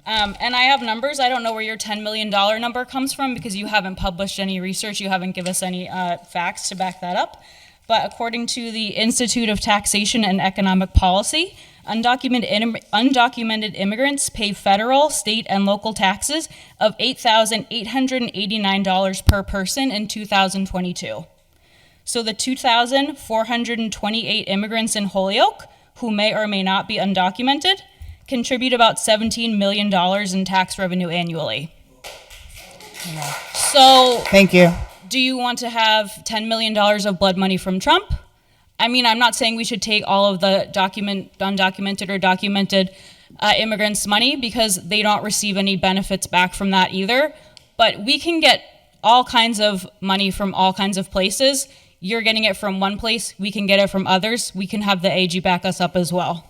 And I have numbers. I don't know where your $10 million number comes from because you haven't published any research. You haven't given us any facts to back that up. But according to the Institute of Taxation and Economic Policy, undocumented immigrants pay federal, state, and local taxes of $8,889 per person in 2022. So the 2,428 immigrants in Holyoke, who may or may not be undocumented, contribute about $17 million in tax revenue annually. So, thank you. Do you want to have $10 million of blood money from Trump? I mean, I'm not saying we should take all of the undocumented or documented immigrants' money because they don't receive any benefits back from that either. But we can get all kinds of money from all kinds of places. You're getting it from one place, we can get it from others. We can have the AG back us up as well.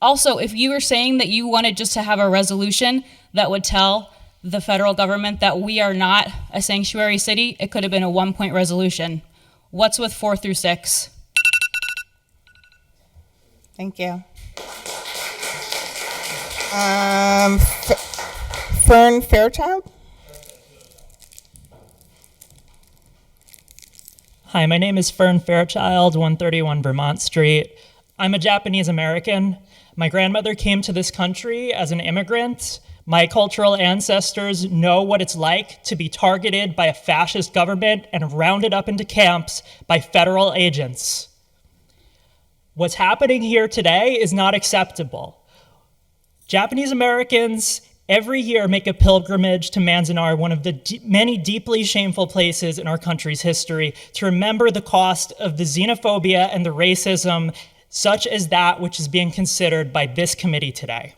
Also, if you were saying that you wanted just to have a resolution that would tell the federal government that we are not a sanctuary city, it could have been a 1-point resolution. What's with 4 through 6? Thank you. Fern Fairchild? Hi, my name is Fern Fairchild, 131 Vermont Street. I'm a Japanese American. My grandmother came to this country as an immigrant. My cultural ancestors know what it's like to be targeted by a fascist government and rounded up into camps by federal agents. What's happening here today is not acceptable. Japanese Americans every year make a pilgrimage to Manzanar, one of the many deeply shameful places in our country's history, to remember the cost of the xenophobia and the racism such as that which is being considered by this committee today.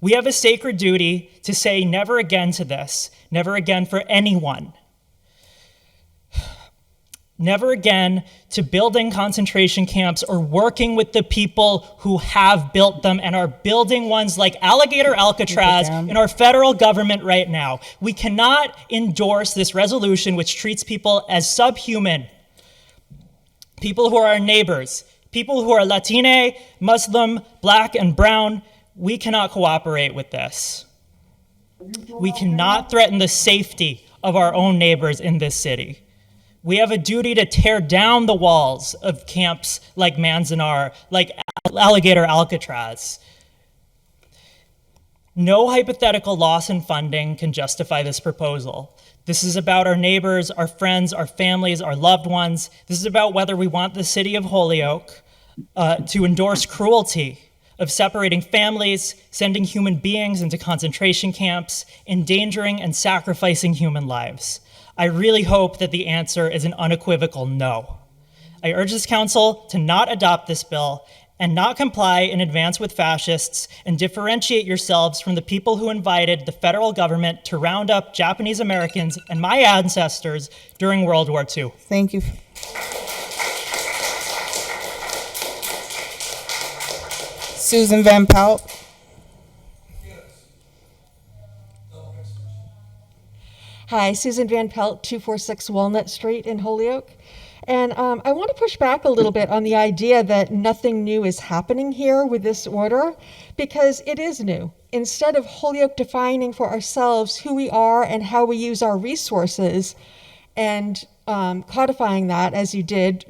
We have a sacred duty to say never again to this, never again for anyone. Never again to building concentration camps or working with the people who have built them and are building ones like Alligator Alcatraz in our federal government right now. We cannot endorse this resolution which treats people as subhuman. People who are our neighbors, people who are Latine, Muslim, Black, and brown, we cannot cooperate with this. We cannot threaten the safety of our own neighbors in this city. We have a duty to tear down the walls of camps like Manzanar, like Alligator Alcatraz. No hypothetical loss in funding can justify this proposal. This is about our neighbors, our friends, our families, our loved ones. This is about whether we want the city of Holyoke to endorse cruelty of separating families, sending human beings into concentration camps, endangering and sacrificing human lives. I really hope that the answer is an unequivocal no. I urge this council to not adopt this bill and not comply in advance with fascists and differentiate yourselves from the people who invited the federal government to round up Japanese Americans and my ancestors during World War II. Thank you. Susan Van Pelt. Hi, Susan Van Pelt, 246 Walnut Street in Holyoke. And I want to push back a little bit on the idea that nothing new is happening here with this order, because it is new. Instead of Holyoke defining for ourselves who we are and how we use our resources and codifying that as you did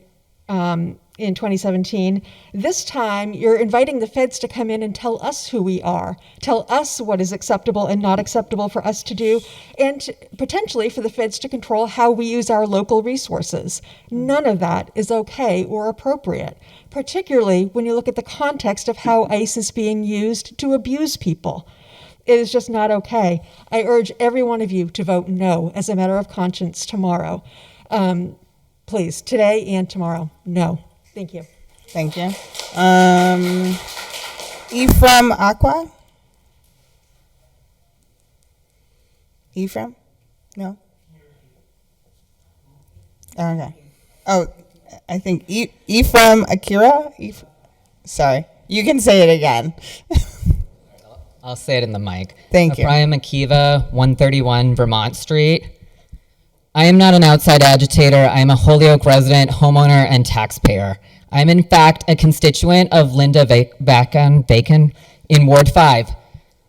in 2017, this time you're inviting the feds to come in and tell us who we are, tell us what is acceptable and not acceptable for us to do, and potentially for the feds to control how we use our local resources. None of that is okay or appropriate, particularly when you look at the context of how ICE is being used to abuse people. It is just not okay. I urge every one of you to vote no as a matter of conscience tomorrow. Please, today and tomorrow, no. Thank you. Thank you. Ephraim Aqua? Ephraim? No? Okay. Oh, I think Ephraim Akira? Sorry. You can say it again. I'll say it in the mic. Thank you. Brian McKeeva, 131 Vermont Street. I am not an outside agitator. I am a Holyoke resident, homeowner, and taxpayer. I am in fact a constituent of Linda Bacon in Ward 5.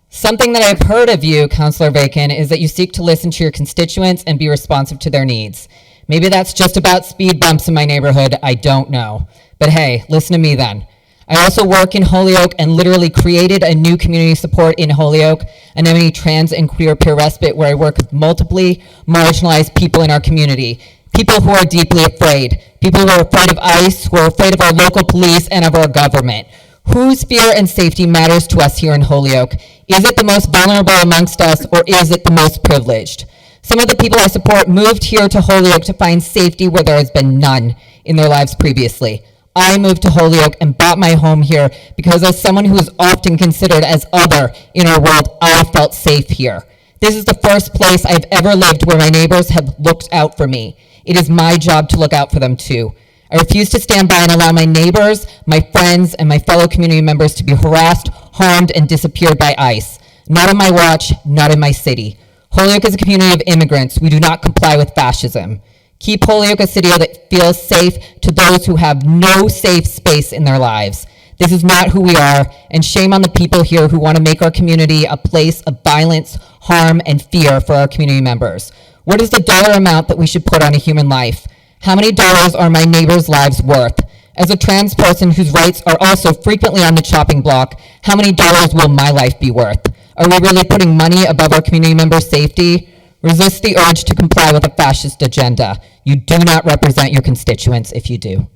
Something that I've heard of you, Councillor Bacon, is that you seek to listen to your constituents and be responsive to their needs. Maybe that's just about speed bumps in my neighborhood, I don't know. But hey, listen to me then. I also work in Holyoke and literally created a new community support in Holyoke, Anemone Trans and Queer Peer Respite, where I work with multiply marginalized people in our community. People who are deeply afraid. People who are afraid of ICE, who are afraid of our local police and of our government. Whose fear and safety matters to us here in Holyoke? Is it the most vulnerable amongst us, or is it the most privileged? Some of the people I support moved here to Holyoke to find safety where there has been none in their lives previously. I moved to Holyoke and bought my home here because as someone who is often considered as other in our world, I felt safe here. This is the first place I've ever lived where my neighbors have looked out for me. It is my job to look out for them too. I refuse to stand by and allow my neighbors, my friends, and my fellow community members to be harassed, harmed, and disappeared by ICE. Not on my watch, not in my city. Holyoke is a community of immigrants. We do not comply with fascism. Keep Holyoke a city that feels safe to those who have no safe space in their lives. This is not who we are, and shame on the people here who want to make our community a place of violence, harm, and fear for our community members. What is the dollar amount that we should put on a human life? How many dollars are my neighbors' lives worth? As a trans person whose rights are also frequently on the chopping block, how many dollars will my life be worth? Are we really putting money above our community members' safety? Resist the urge to comply with a fascist agenda. You do not represent your constituents if you do.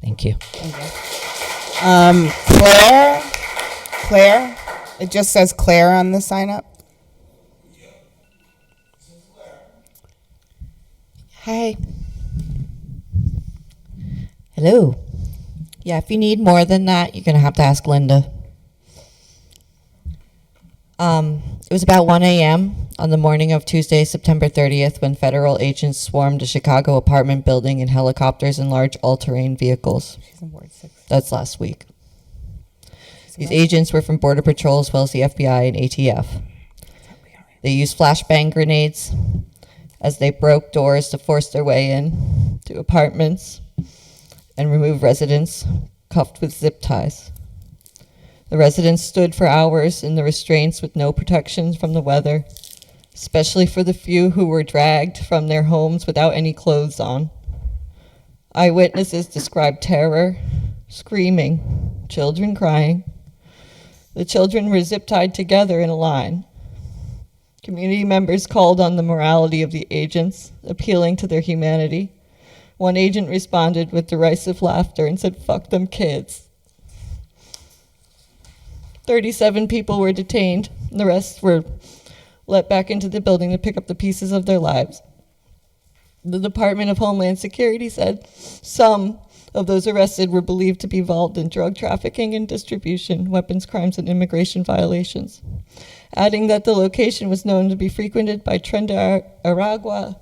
Thank you. Claire, it just says Claire on the sign up. Hi. Hello. Yeah, if you need more than that, you're going to have to ask Linda. It was about 1 a.m. on the morning of Tuesday, September 30th, when federal agents swarmed a Chicago apartment building in helicopters and large all-terrain vehicles. That's last week. These agents were from Border Patrol as well as the FBI and ATF. They used flashbang grenades as they broke doors to force their way in to apartments and remove residents cuffed with zip ties. The residents stood for hours in the restraints with no protection from the weather, especially for the few who were dragged from their homes without any clothes on. Eyewitnesses described terror, screaming, children crying. The children were zip-tied together in a line. Community members called on the morality of the agents, appealing to their humanity. One agent responded with derisive laughter and said, "Fuck them kids." 37 people were detained, and the rest were let back into the building to pick up the pieces of their lives. The Department of Homeland Security said some of those arrested were believed to be involved in drug trafficking and distribution, weapons crimes, and immigration violations, adding that the location was known to be frequented by Tren Aragua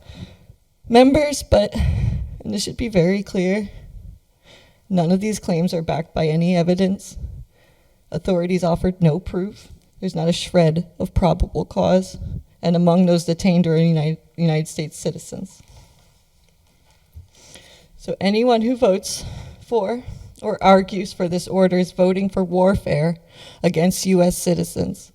members, but, and this should be very clear, none of these claims are backed by any evidence. Authorities offered no proof. There's not a shred of probable cause, and among those detained are United States citizens. So anyone who votes for or argues for this order is voting for warfare against U.S. citizens.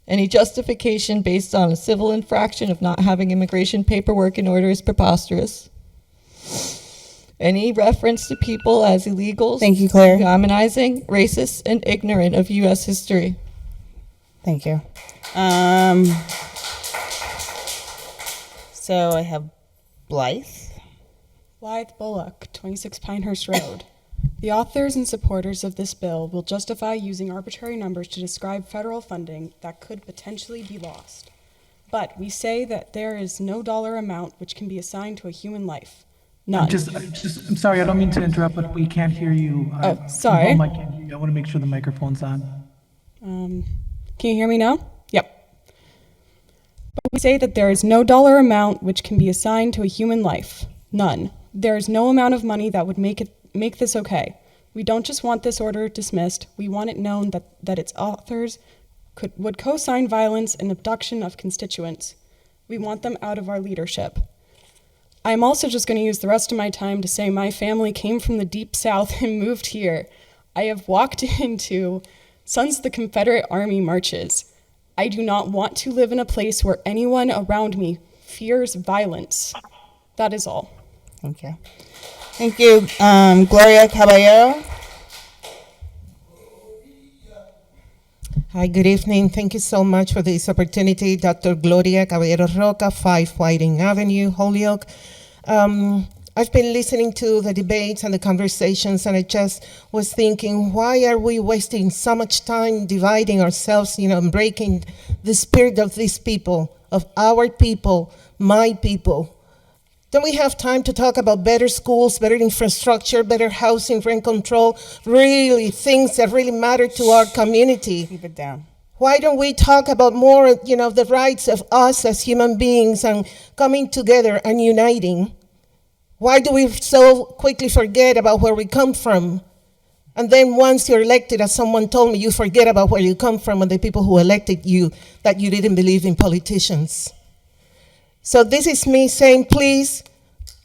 Any justification based on a civil infraction of not having immigration paperwork in order is preposterous. Any reference to people as illegals, Thank you, Claire. demonizing, racist, and ignorant of U.S. history. Thank you. So I have Blythe. Blythe Bullock, 26 Pinehurst Road. The authors and supporters of this bill will justify using arbitrary numbers to describe federal funding that could potentially be lost. But we say that there is no dollar amount which can be assigned to a human life. None. I'm sorry, I don't mean to interrupt, but we can't hear you. Sorry. I can't hear you. I want to make sure the microphone's on. Can you hear me now? Yep. But we say that there is no dollar amount which can be assigned to a human life. None. There is no amount of money that would make this okay. We don't just want this order dismissed. We want it known that its authors would co-sign violence and abduction of constituents. We want them out of our leadership. I'm also just going to use the rest of my time to say my family came from the Deep South and moved here. I have walked into Sons of the Confederate Army marches. I do not want to live in a place where anyone around me fears violence. That is all. Thank you. Thank you. Gloria Caballero. Hi, good evening. Thank you so much for this opportunity. Dr. Gloria Caballero Roca, 5 Whiting Avenue, Holyoke. I've been listening to the debates and the conversations, and I just was thinking, why are we wasting so much time dividing ourselves, and breaking the spirit of these people, of our people, my people? Don't we have time to talk about better schools, better infrastructure, better housing, rent control, really things that really matter to our community? Keep it down. Why don't we talk about more, the rights of us as human beings and coming together and uniting? Why do we so quickly forget about where we come from? And then once you're elected, as someone told me, you forget about where you come from and the people who elected you, that you didn't believe in politicians. So this is me saying, please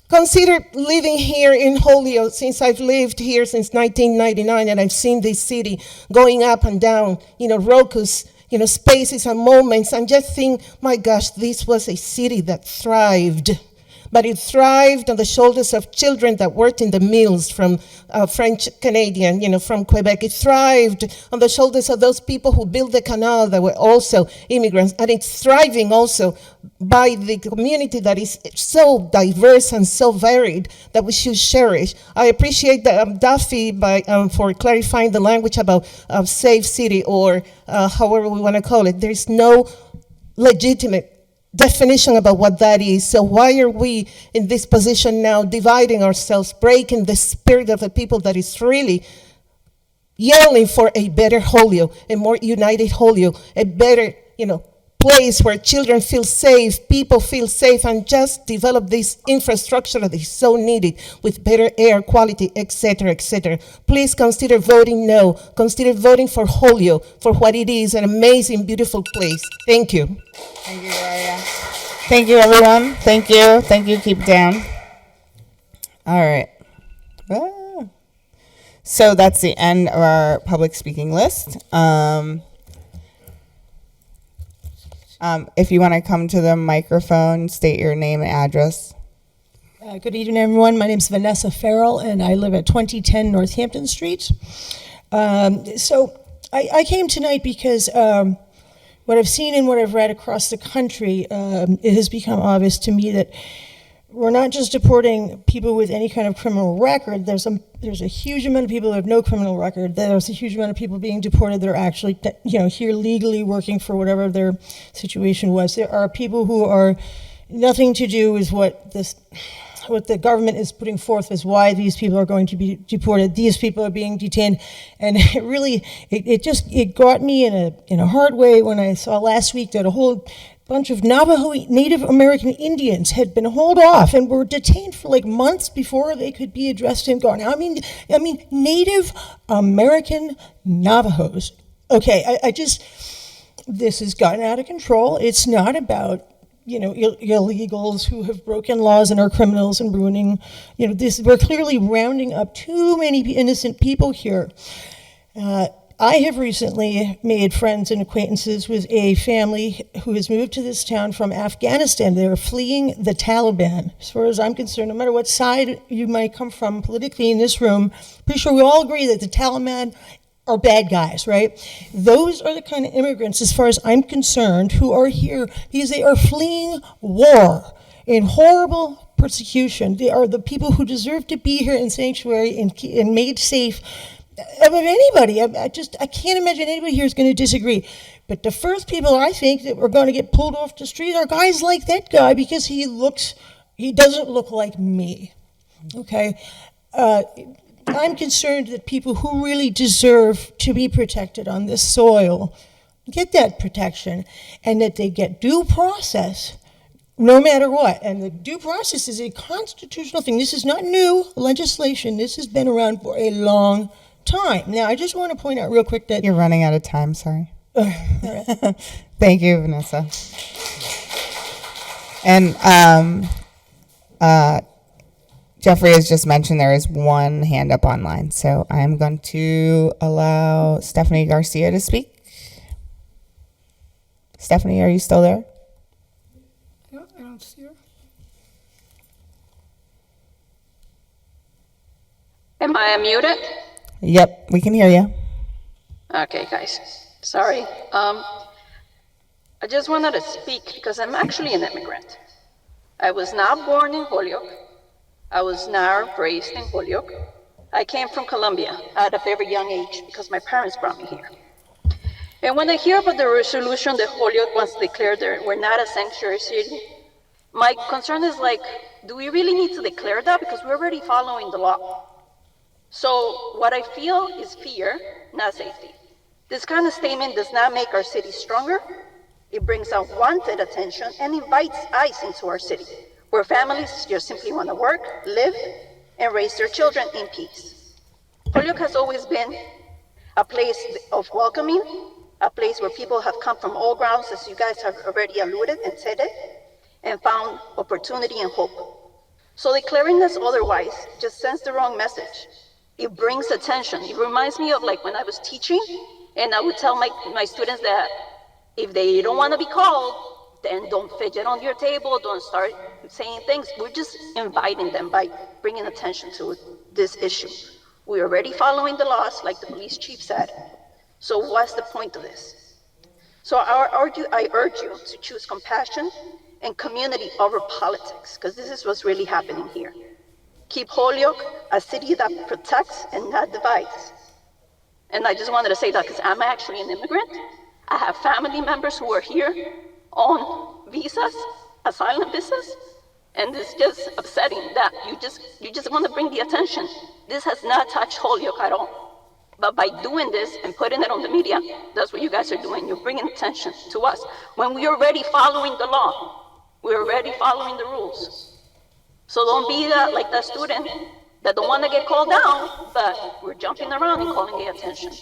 consider living here in Holyoke, since I've lived here since 1999 and I've seen this city going up and down, raucous, spaces and moments, and just think, my gosh, this was a city that thrived. but it thrived on the shoulders of children that worked in the mills from French Canadian, from Quebec. It thrived on the shoulders of those people who built the canal that were also immigrants. And it's thriving also by the community that is so diverse and so varied that we should cherish. I appreciate Duffy for clarifying the language about safe city, or however we want to call it. There's no legitimate definition about what that is. So why are we in this position now, dividing ourselves, breaking the spirit of the people that is really yelling for a better Holyoke, a more united Holyoke, a better, place where children feel safe, people feel safe, and just develop this infrastructure that is so needed with better air quality, etc., etc. Please consider voting no. Consider voting for Holyoke, for what it is, an amazing, beautiful place. Thank you. Thank you, Gloria. Thank you, everyone. Thank you. Thank you. Keep it down. All right. So that's the end of our public speaking list. If you want to come to the microphone, state your name and address. Good evening, everyone. My name is Vanessa Farrell, and I live at 2010 Northampton Street. So I came tonight because what I've seen and what I've read across the country, it has become obvious to me that we're not just deporting people with any kind of criminal record. There's a huge amount of people who have no criminal record. There's a huge amount of people being deported that are actually, here legally working for whatever their situation was. There are people who are nothing to do with what the government is putting forth as why these people are going to be deported. These people are being detained, and it got me in a hard way when I saw last week that a whole bunch of Navajo Native American Indians had been hauled off and were detained for like months before they could be addressed and gone. I mean, Native American Navajos. Okay, this has gotten out of control. It's not about illegals who have broken laws and are criminals and ruining, we're clearly rounding up too many innocent people here. I have recently made friends and acquaintances with a family who has moved to this town from Afghanistan. They are fleeing the Taliban. As far as I'm concerned, no matter what side you might come from politically in this room, pretty sure we all agree that the Taliban are bad guys, right? Those are the kind of immigrants, as far as I'm concerned, who are here because they are fleeing war and horrible persecution. They are the people who deserve to be here in sanctuary and made safe of anybody. I can't imagine anybody here is going to disagree. But the first people I think that are going to get pulled off the street are guys like that guy, because he doesn't look like me. Okay? I'm concerned that people who really deserve to be protected on this soil get that protection, and that they get due process no matter what. And the due process is a constitutional thing. This is not new legislation. This has been around for a long time. Now, I just want to point out real quick that You're running out of time, sorry. all right. Thank you, Vanessa. And Jeffrey has just mentioned there is one hand up online, so I'm going to allow Stephanie Garcia to speak. Stephanie, are you still there? No, I don't see her. Am I unmuted? Yep, we can hear you. Okay, guys. Sorry. I just wanted to speak because I'm actually an immigrant. I was not born in Holyoke. I was not raised in Holyoke. I came from Colombia at a very young age because my parents brought me here. And when I hear about the resolution that Holyoke wants to declare that we're not a sanctuary city, my concern is like, do we really need to declare that? Because we're already following the law. So what I feel is fear, not safety. This kind of statement does not make our city stronger. It brings unwanted attention and invites ICE into our city, where families just simply want to work, live, and raise their children in peace. Holyoke has always been a place of welcoming, a place where people have come from all grounds, as you guys have already alluded and said it, and found opportunity and hope. So declaring this otherwise just sends the wrong message. It brings attention. It reminds me of like when I was teaching, and I would tell my students that if they don't want to be called, then don't fidget on your table, don't start saying things. We're just inviting them by bringing attention to this issue. We're already following the laws, like the police chief said. So what's the point of this? So I urge you to choose compassion and community over politics, because this is what's really happening here. Keep Holyoke a city that protects and not divides. And I just wanted to say that because I'm actually an immigrant. I have family members who are here on visas, asylum visas, and it's just upsetting that you just want to bring the attention. This has not touched Holyoke at all. But by doing this and putting it on the media, that's what you guys are doing. You're bringing attention to us when we're already following the law. We're already following the rules. So don't be like that student that don't want to get called down, but we're jumping around and calling the attention.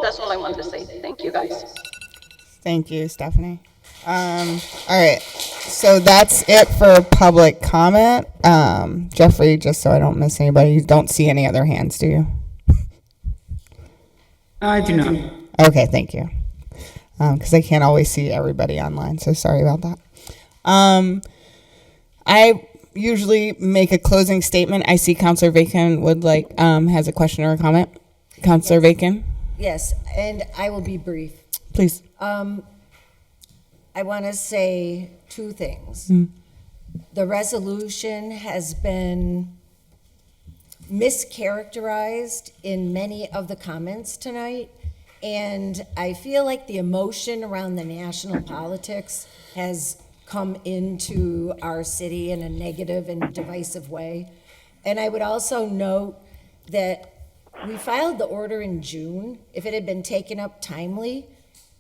That's all I wanted to say. Thank you, guys. Thank you, Stephanie. All right, so that's it for public comment. Jeffrey, just so I don't miss anybody, you don't see any other hands, do you? I do not. Okay, thank you. Because I can't always see everybody online, so sorry about that. I usually make a closing statement. I see Councilor Bacon has a question or a comment. Councilor Bacon? Yes, and I will be brief. Please. I want to say two things. The resolution has been mischaracterized in many of the comments tonight, and I feel like the emotion around the national politics has come into our city in a negative and divisive way. And I would also note that we filed the order in June. If it had been taken up timely,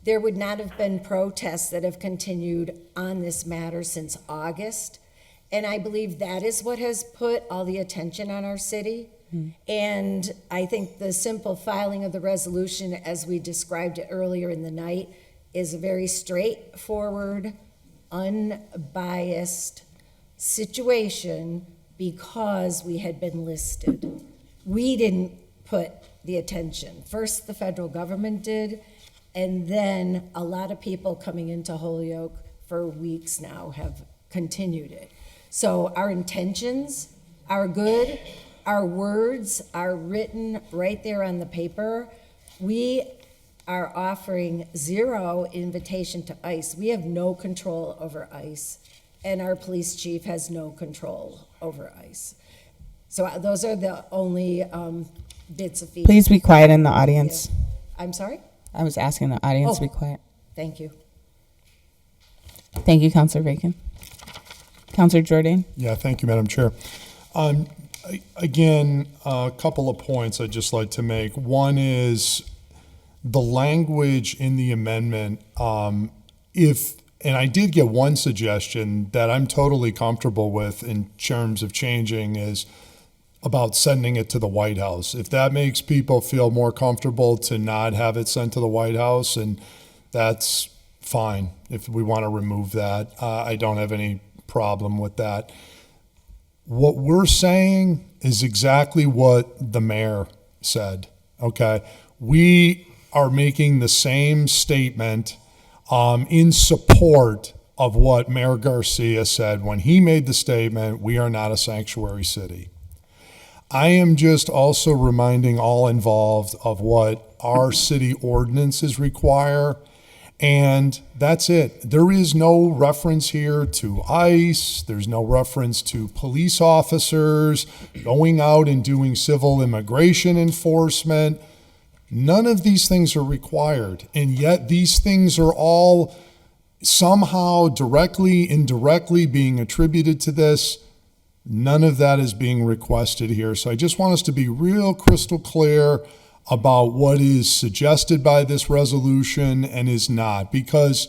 there would not have been protests that have continued on this matter since August. And I believe that is what has put all the attention on our city. And I think the simple filing of the resolution, as we described it earlier in the night, is a very straightforward, unbiased situation because we had been listed. We didn't put the attention. First, the federal government did, and then a lot of people coming into Holyoke for weeks now have continued it. So our intentions are good. Our words are written right there on the paper. We are offering zero invitation to ICE. We have no control over ICE, and our police chief has no control over ICE. So those are the only bits of feedback. Please be quiet in the audience. I'm sorry? I was asking the audience to be quiet. Thank you. Thank you, Councilor Bacon. Councilor Jordan? Yeah, thank you, Madam Chair. Again, a couple of points I'd just like to make. One is the language in the amendment, and I did get one suggestion that I'm totally comfortable with in terms of changing is about sending it to the White House. If that makes people feel more comfortable to not have it sent to the White House, and that's fine. If we want to remove that, I don't have any problem with that. What we're saying is exactly what the mayor said, okay? We are making the same statement in support of what Mayor Garcia said when he made the statement, we are not a sanctuary city. I am just also reminding all involved of what our city ordinances require, and that's it. There is no reference here to ICE. There's no reference to police officers going out and doing civil immigration enforcement. None of these things are required, and yet these things are all somehow directly, indirectly being attributed to this. None of that is being requested here. So I just want us to be real crystal clear about what is suggested by this resolution and is not, because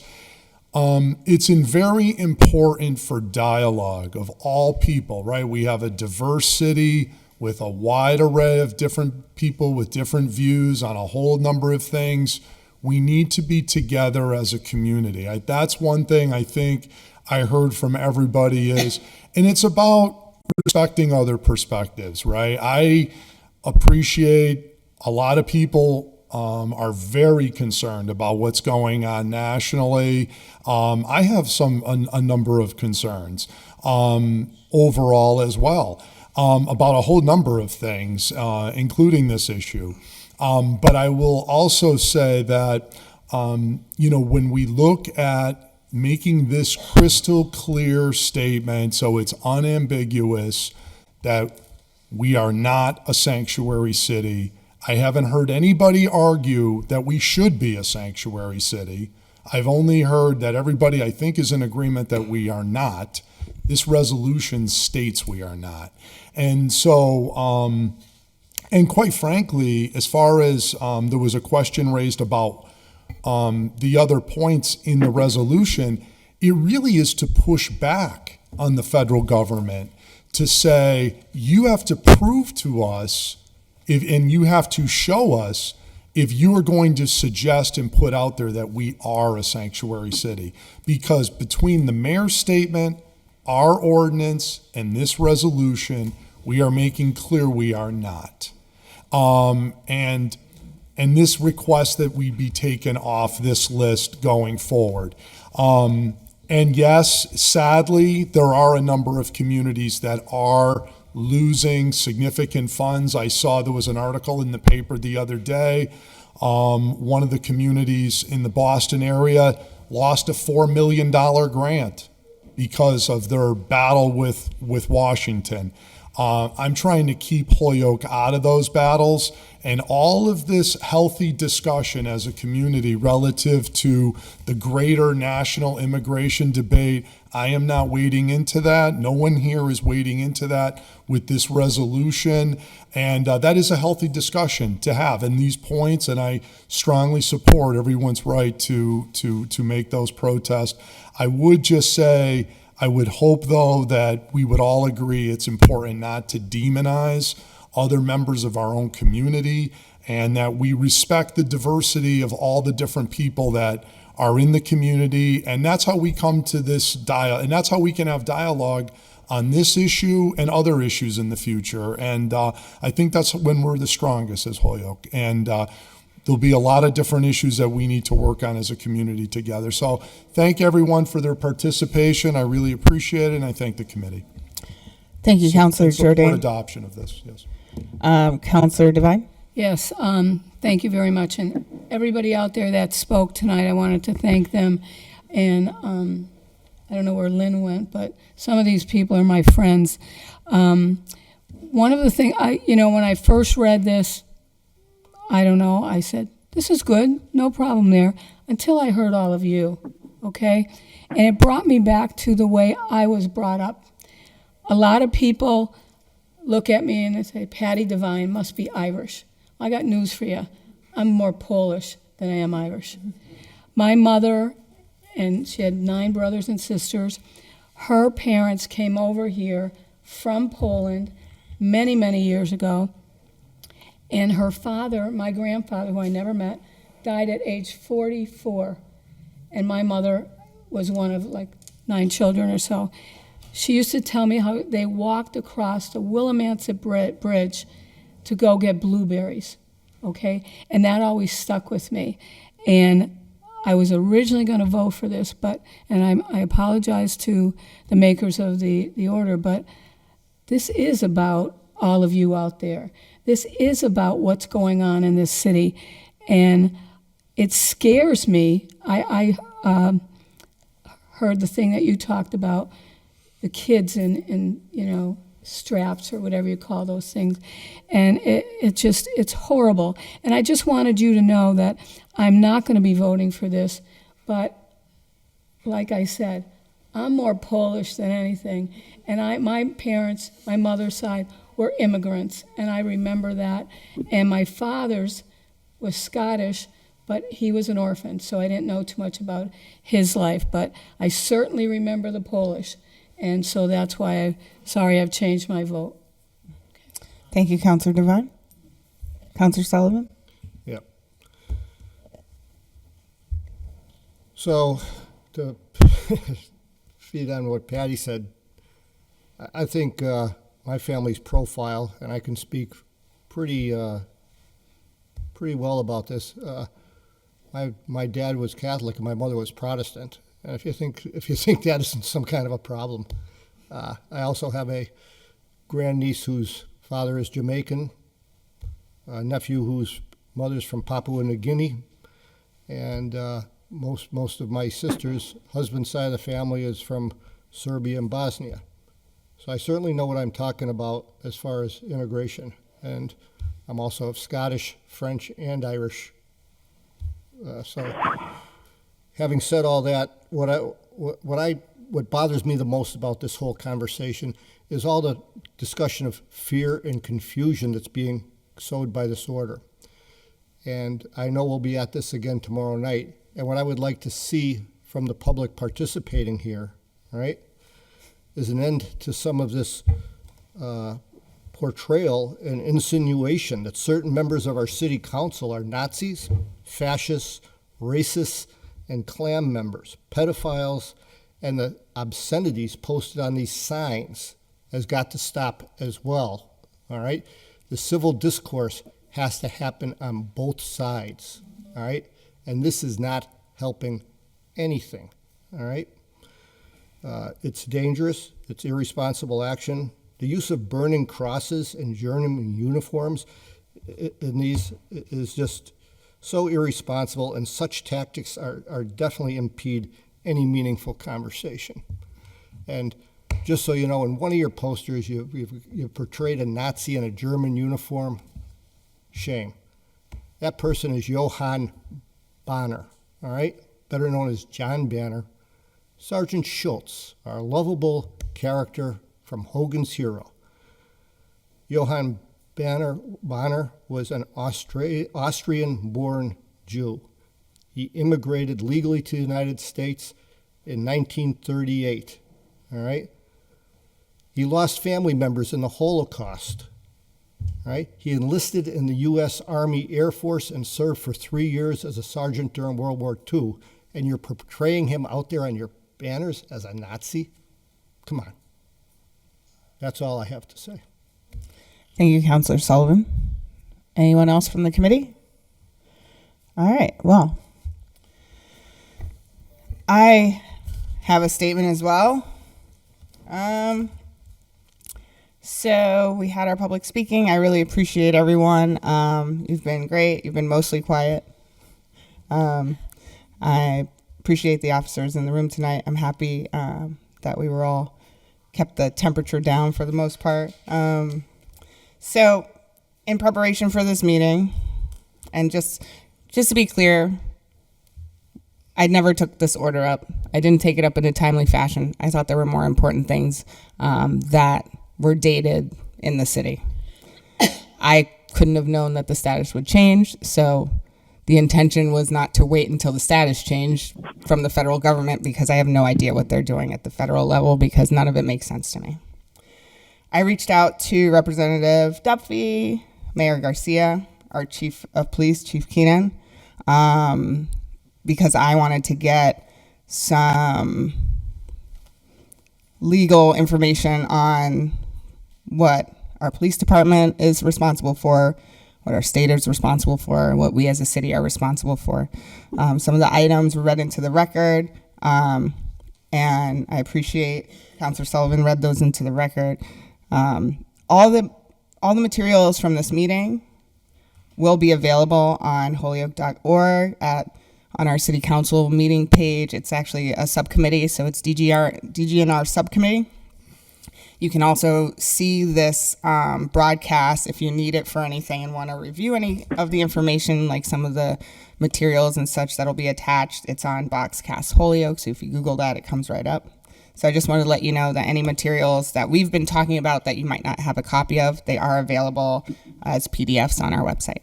it's very important for dialogue of all people, right? We have a diverse city with a wide array of different people with different views on a whole number of things. We need to be together as a community. That's one thing I think I heard from everybody is, and it's about respecting other perspectives, right? I appreciate a lot of people are very concerned about what's going on nationally. I have a number of concerns overall as well about a whole number of things, including this issue. But I will also say that, when we look at making this crystal clear statement so it's unambiguous that we are not a sanctuary city. I haven't heard anybody argue that we should be a sanctuary city. I've only heard that everybody, I think, is in agreement that we are not. This resolution states we are not. And so, and quite frankly, as far as there was a question raised about the other points in the resolution, it really is to push back on the federal government to say, you have to prove to us and you have to show us if you are going to suggest and put out there that we are a sanctuary city. Because between the mayor's statement, our ordinance, and this resolution, we are making clear we are not. And this request that we be taken off this list going forward. And yes, sadly, there are a number of communities that are losing significant funds. I saw there was an article in the paper the other day. One of the communities in the Boston area lost a $4 million grant because of their battle with Washington. I'm trying to keep Holyoke out of those battles, and all of this healthy discussion as a community relative to the greater national immigration debate, I am not wading into that. No one here is wading into that with this resolution, and that is a healthy discussion to have. And these points, and I strongly support everyone's right to make those protests. I would just say, I would hope, though, that we would all agree it's important not to demonize other members of our own community, and that we respect the diversity of all the different people that are in the community. And that's how we come to this and that's how we can have dialogue on this issue and other issues in the future. And I think that's when we're the strongest as Holyoke. And there'll be a lot of different issues that we need to work on as a community together. So thank everyone for their participation. I really appreciate it, and I thank the committee. Thank you, Councilor Support Jordan. adoption of this, yes. Councilor Devine? Yes, thank you very much. And everybody out there that spoke tonight, I wanted to thank them. And I don't know where Lynn went, but some of these people are my friends. One of the things, when I first read this, I don't know, I said, this is good, no problem there, until I heard all of you, okay? And it brought me back to the way I was brought up. A lot of people look at me and they say, Patty Devine must be Irish. I got news for you. I'm more Polish than I am Irish. My mother, and she had 9 brothers and sisters, her parents came over here from Poland many, many years ago. And her father, my grandfather, who I never met, died at age 44. And my mother was one of like 9 children or so. She used to tell me how they walked across the Willimantic Bridge to go get blueberries, okay? And that always stuck with me. And I was originally going to vote for this, and I apologize to the makers of the order, but this is about all of you out there. This is about what's going on in this city, and it scares me. I heard the thing that you talked about, the kids in straps or whatever you call those things, and it's horrible. And I just wanted you to know that I'm not going to be voting for this, but like I said, I'm more Polish than anything, and my parents, my mother's side, were immigrants, and I remember that. And my father's was Scottish, but he was an orphan, so I didn't know too much about his life. But I certainly remember the Polish, and so that's why I've changed my vote. Thank you, Councilor Devine. Councilor Sullivan? Yep. So, to feed on what Patty said, I think my family's profile, and I can speak pretty pretty well about this. My dad was Catholic and my mother was Protestant. And if you think that isn't some kind of a problem, I also have a grandniece whose father is Jamaican, a nephew whose mother's from Papua New Guinea, and most of my sister's husband's side of the family is from Serbia and Bosnia. So I certainly know what I'm talking about as far as immigration. And I'm also of Scottish, French, and Irish. So having said all that, what bothers me the most about this whole conversation is all the discussion of fear and confusion that's being sowed by this order. And I know we'll be at this again tomorrow night. And what I would like to see from the public participating here, right, is an end to some of this portrayal and insinuation that certain members of our city council are Nazis, fascists, racists, and Klan members, pedophiles, and the obscenities posted on these signs has got to stop as well, all right? The civil discourse has to happen on both sides, all right? And this is not helping anything, all right? It's dangerous, it's irresponsible action. The use of burning crosses and journeyman uniforms in these is just so irresponsible, and such tactics are definitely impede any meaningful conversation. And just so you know, in one of your posters, you portrayed a Nazi in a German uniform. Shame. That person is Johann Banner, all right? Better known as John Banner. Sergeant Schultz, our lovable character from Hogan's Hero. Johann Banner was an Austrian-born Jew. He immigrated legally to the United States in 1938, all right? He lost family members in the Holocaust, all right? He enlisted in the U.S. Army Air Force and served for 3 years as a sergeant during World War II, and you're portraying him out there on your banners as a Nazi? Come on. That's all I have to say. Thank you, Councilor Sullivan. Anyone else from the committee? All right, well, I have a statement as well. So we had our public speaking. I really appreciate everyone. You've been great. You've been mostly quiet. I appreciate the officers in the room tonight. I'm happy that we were all kept the temperature down for the most part. So in preparation for this meeting, and just to be clear, I never took this order up. I didn't take it up in a timely fashion. I thought there were more important things that were dated in the city. I couldn't have known that the status would change, so the intention was not to wait until the status changed from the federal government, because I have no idea what they're doing at the federal level, because none of it makes sense to me. I reached out to Representative Duffy, Mayor Garcia, our Chief of Police, Chief Keenan, because I wanted to get some legal information on what our police department is responsible for, what our state is responsible for, what we as a city are responsible for. Some of the items were read into the record, and I appreciate Councilor Sullivan read those into the record. All the materials from this meeting will be available on holyoke.org on our city council meeting page. It's actually a subcommittee, so it's DGNR subcommittee. You can also see this broadcast if you need it for anything and want to review any of the information, like some of the materials and such that'll be attached. It's on Boxcast Holyoke, so if you Google that, it comes right up. So I just wanted to let you know that any materials that we've been talking about that you might not have a copy of, they are available as PDFs on our website.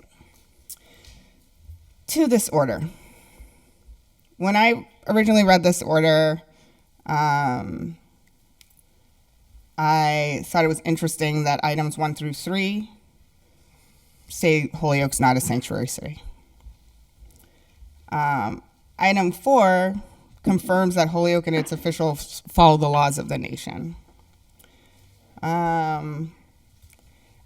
To this order. When I originally read this order, I thought it was interesting that items 1 through 3 say Holyoke's not a sanctuary city. Item 4 confirms that Holyoke and its officials follow the laws of the nation. Item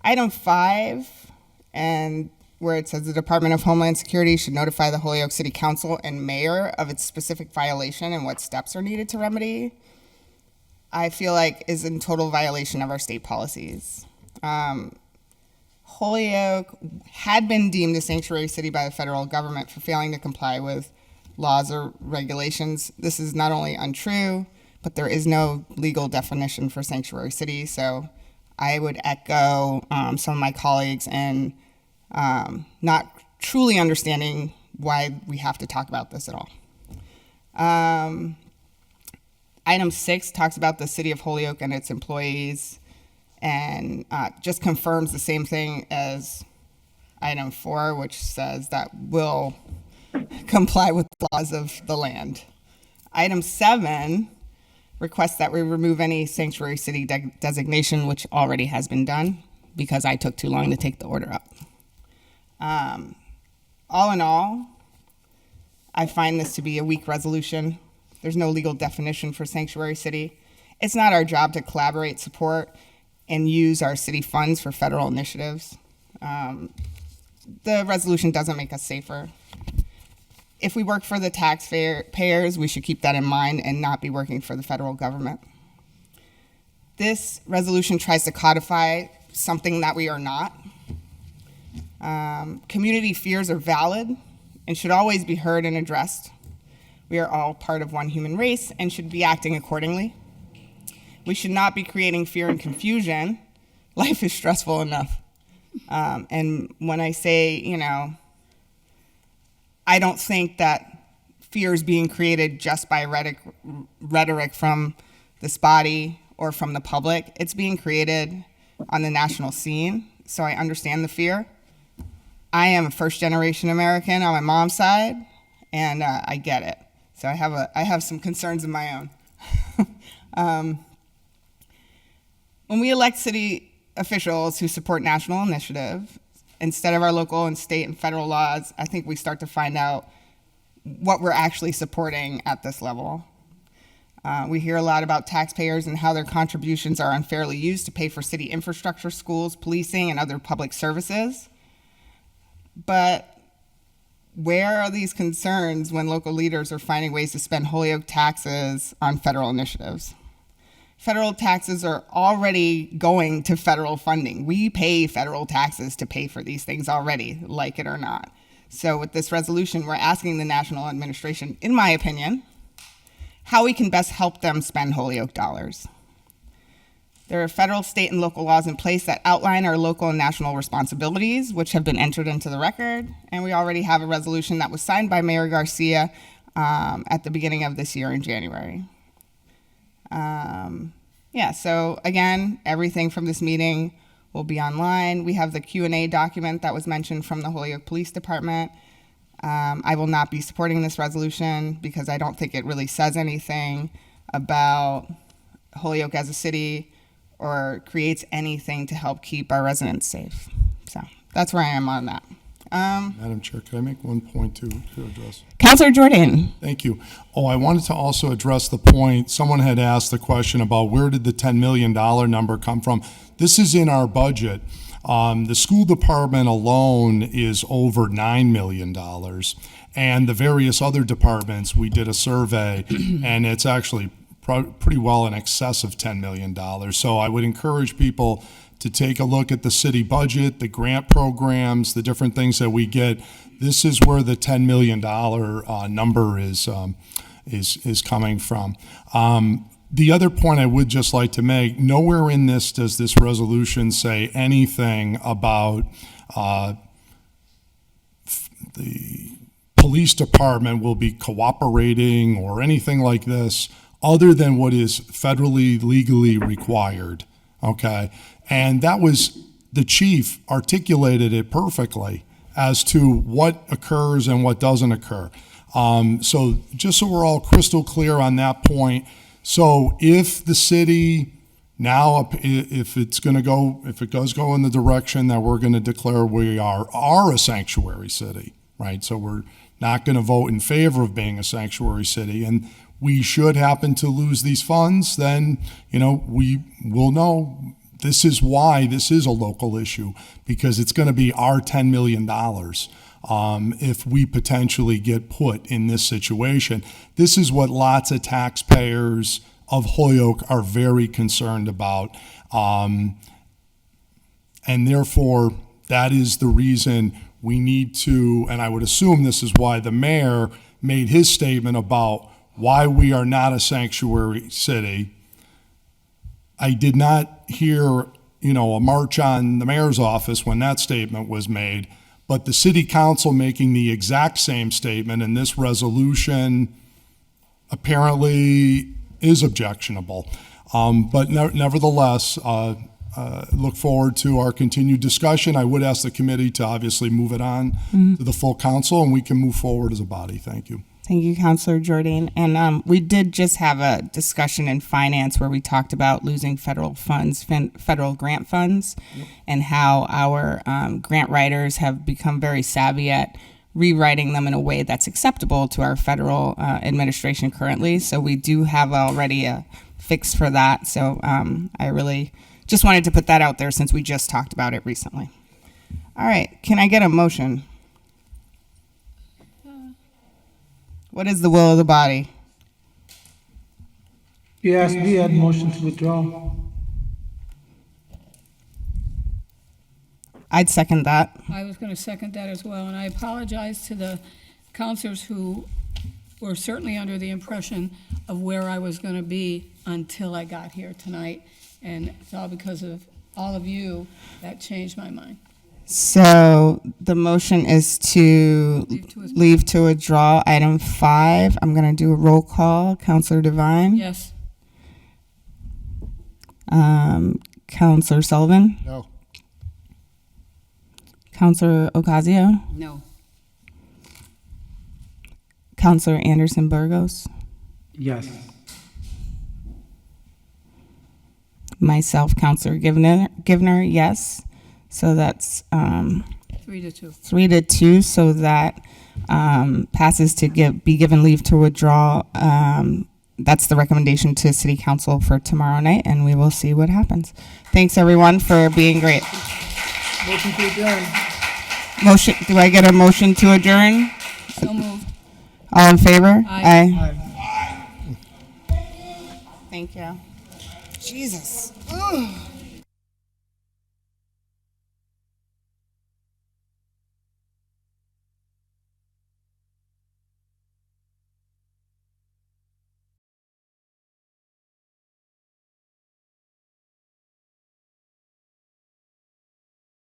5, and where it says the Department of Homeland Security should notify the Holyoke City Council and mayor of its specific violation and what steps are needed to remedy, I feel like is in total violation of our state policies. Holyoke had been deemed a sanctuary city by the federal government for failing to comply with laws or regulations. This is not only untrue, but there is no legal definition for sanctuary city. So I would echo some of my colleagues in not truly understanding why we have to talk about this at all. Item 6 talks about the city of Holyoke and its employees, and just confirms the same thing as item 4, which says that we'll comply with the laws of the land. Item 7 requests that we remove any sanctuary city designation, which already has been done because I took too long to take the order up. All in all, I find this to be a weak resolution. There's no legal definition for sanctuary city. It's not our job to collaborate, support, and use our city funds for federal initiatives. The resolution doesn't make us safer. If we work for the taxpayers, we should keep that in mind and not be working for the federal government. This resolution tries to codify something that we are not. Community fears are valid and should always be heard and addressed. We are all part of one human race and should be acting accordingly. We should not be creating fear and confusion. Life is stressful enough. And when I say, I don't think that fear is being created just by rhetoric from this body or from the public. It's being created on the national scene, so I understand the fear. I am a first-generation American on my mom's side, and I get it. So I have some concerns of my own. When we elect city officials who support national initiative instead of our local and state and federal laws, I think we start to find out what we're actually supporting at this level. We hear a lot about taxpayers and how their contributions are unfairly used to pay for city infrastructure, schools, policing, and other public services. But where are these concerns when local leaders are finding ways to spend Holyoke taxes on federal initiatives? Federal taxes are already going to federal funding. We pay federal taxes to pay for these things already, like it or not. So with this resolution, we're asking the national administration, in my opinion, how we can best help them spend Holyoke dollars. There are federal, state, and local laws in place that outline our local and national responsibilities, which have been entered into the record, and we already have a resolution that was signed by Mayor Garcia at the beginning of this year in January. So again, everything from this meeting will be online. We have the Q&A document that was mentioned from the Holyoke Police Department. I will not be supporting this resolution because I don't think it really says anything about Holyoke as a city or creates anything to help keep our residents safe. So that's where I am on that. Madam Chair, can I make one point to address? Councilor Jordan. Thank you. I wanted to also address the point, someone had asked the question about where did the $10 million number come from? This is in our budget. The school department alone is over $9 million. And the various other departments, we did a survey, and it's actually pretty well in excess of $10 million. So I would encourage people to take a look at the city budget, the grant programs, the different things that we get. This is where the $10 million number is coming from. The other point I would just like to make, nowhere in this does this resolution say anything about the police department will be cooperating or anything like this other than what is federally legally required, okay? And that was, the chief articulated it perfectly as to what occurs and what doesn't occur. So just so we're all crystal clear on that point, so if the city now, if it does go in the direction that we're going to declare we are a sanctuary city, right? So we're not going to vote in favor of being a sanctuary city, and we should happen to lose these funds, then we will know this is why this is a local issue, because it's going to be our $10 million if we potentially get put in this situation. This is what lots of taxpayers of Holyoke are very concerned about. And therefore, that is the reason we need to, and I would assume this is why the mayor made his statement about why we are not a sanctuary city. I did not hear, a march on the mayor's office when that statement was made, but the city council making the exact same statement in this resolution apparently is objectionable. But nevertheless, look forward to our continued discussion. I would ask the committee to obviously move it on to the full council, and we can move forward as a body. Thank you. Thank you, Councilor Jordan. And we did just have a discussion in finance where we talked about losing federal funds, federal grant funds, and how our grant writers have become very savvy at rewriting them in a way that's acceptable to our federal administration currently. So we do have already a fix for that. So I really just wanted to put that out there since we just talked about it recently. All right, can I get a motion? What is the will of the body? Yes, we had motion to withdraw. I'd second that. I was going to second that as well, and I apologize to the counselors who were certainly under the impression of where I was going to be until I got here tonight, and it's all because of all of you that changed my mind. So the motion is to leave to withdraw item 5. I'm going to do a roll call. Councilor Devine? Yes. Councilor Sullivan? No. Councilor Ocasio? No. Councilor Anderson Burgos? Yes. Myself, Councilor Givner, yes. So that's 3-2. 3-2. So that passes to be given leave to withdraw. That's the recommendation to City Council for tomorrow night, and we will see what happens. Thanks, everyone, for being great. Motion to adjourn. Motion. Do I get a motion to adjourn? So moved. All in favor? Aye. Thank you. Jesus. Ugh.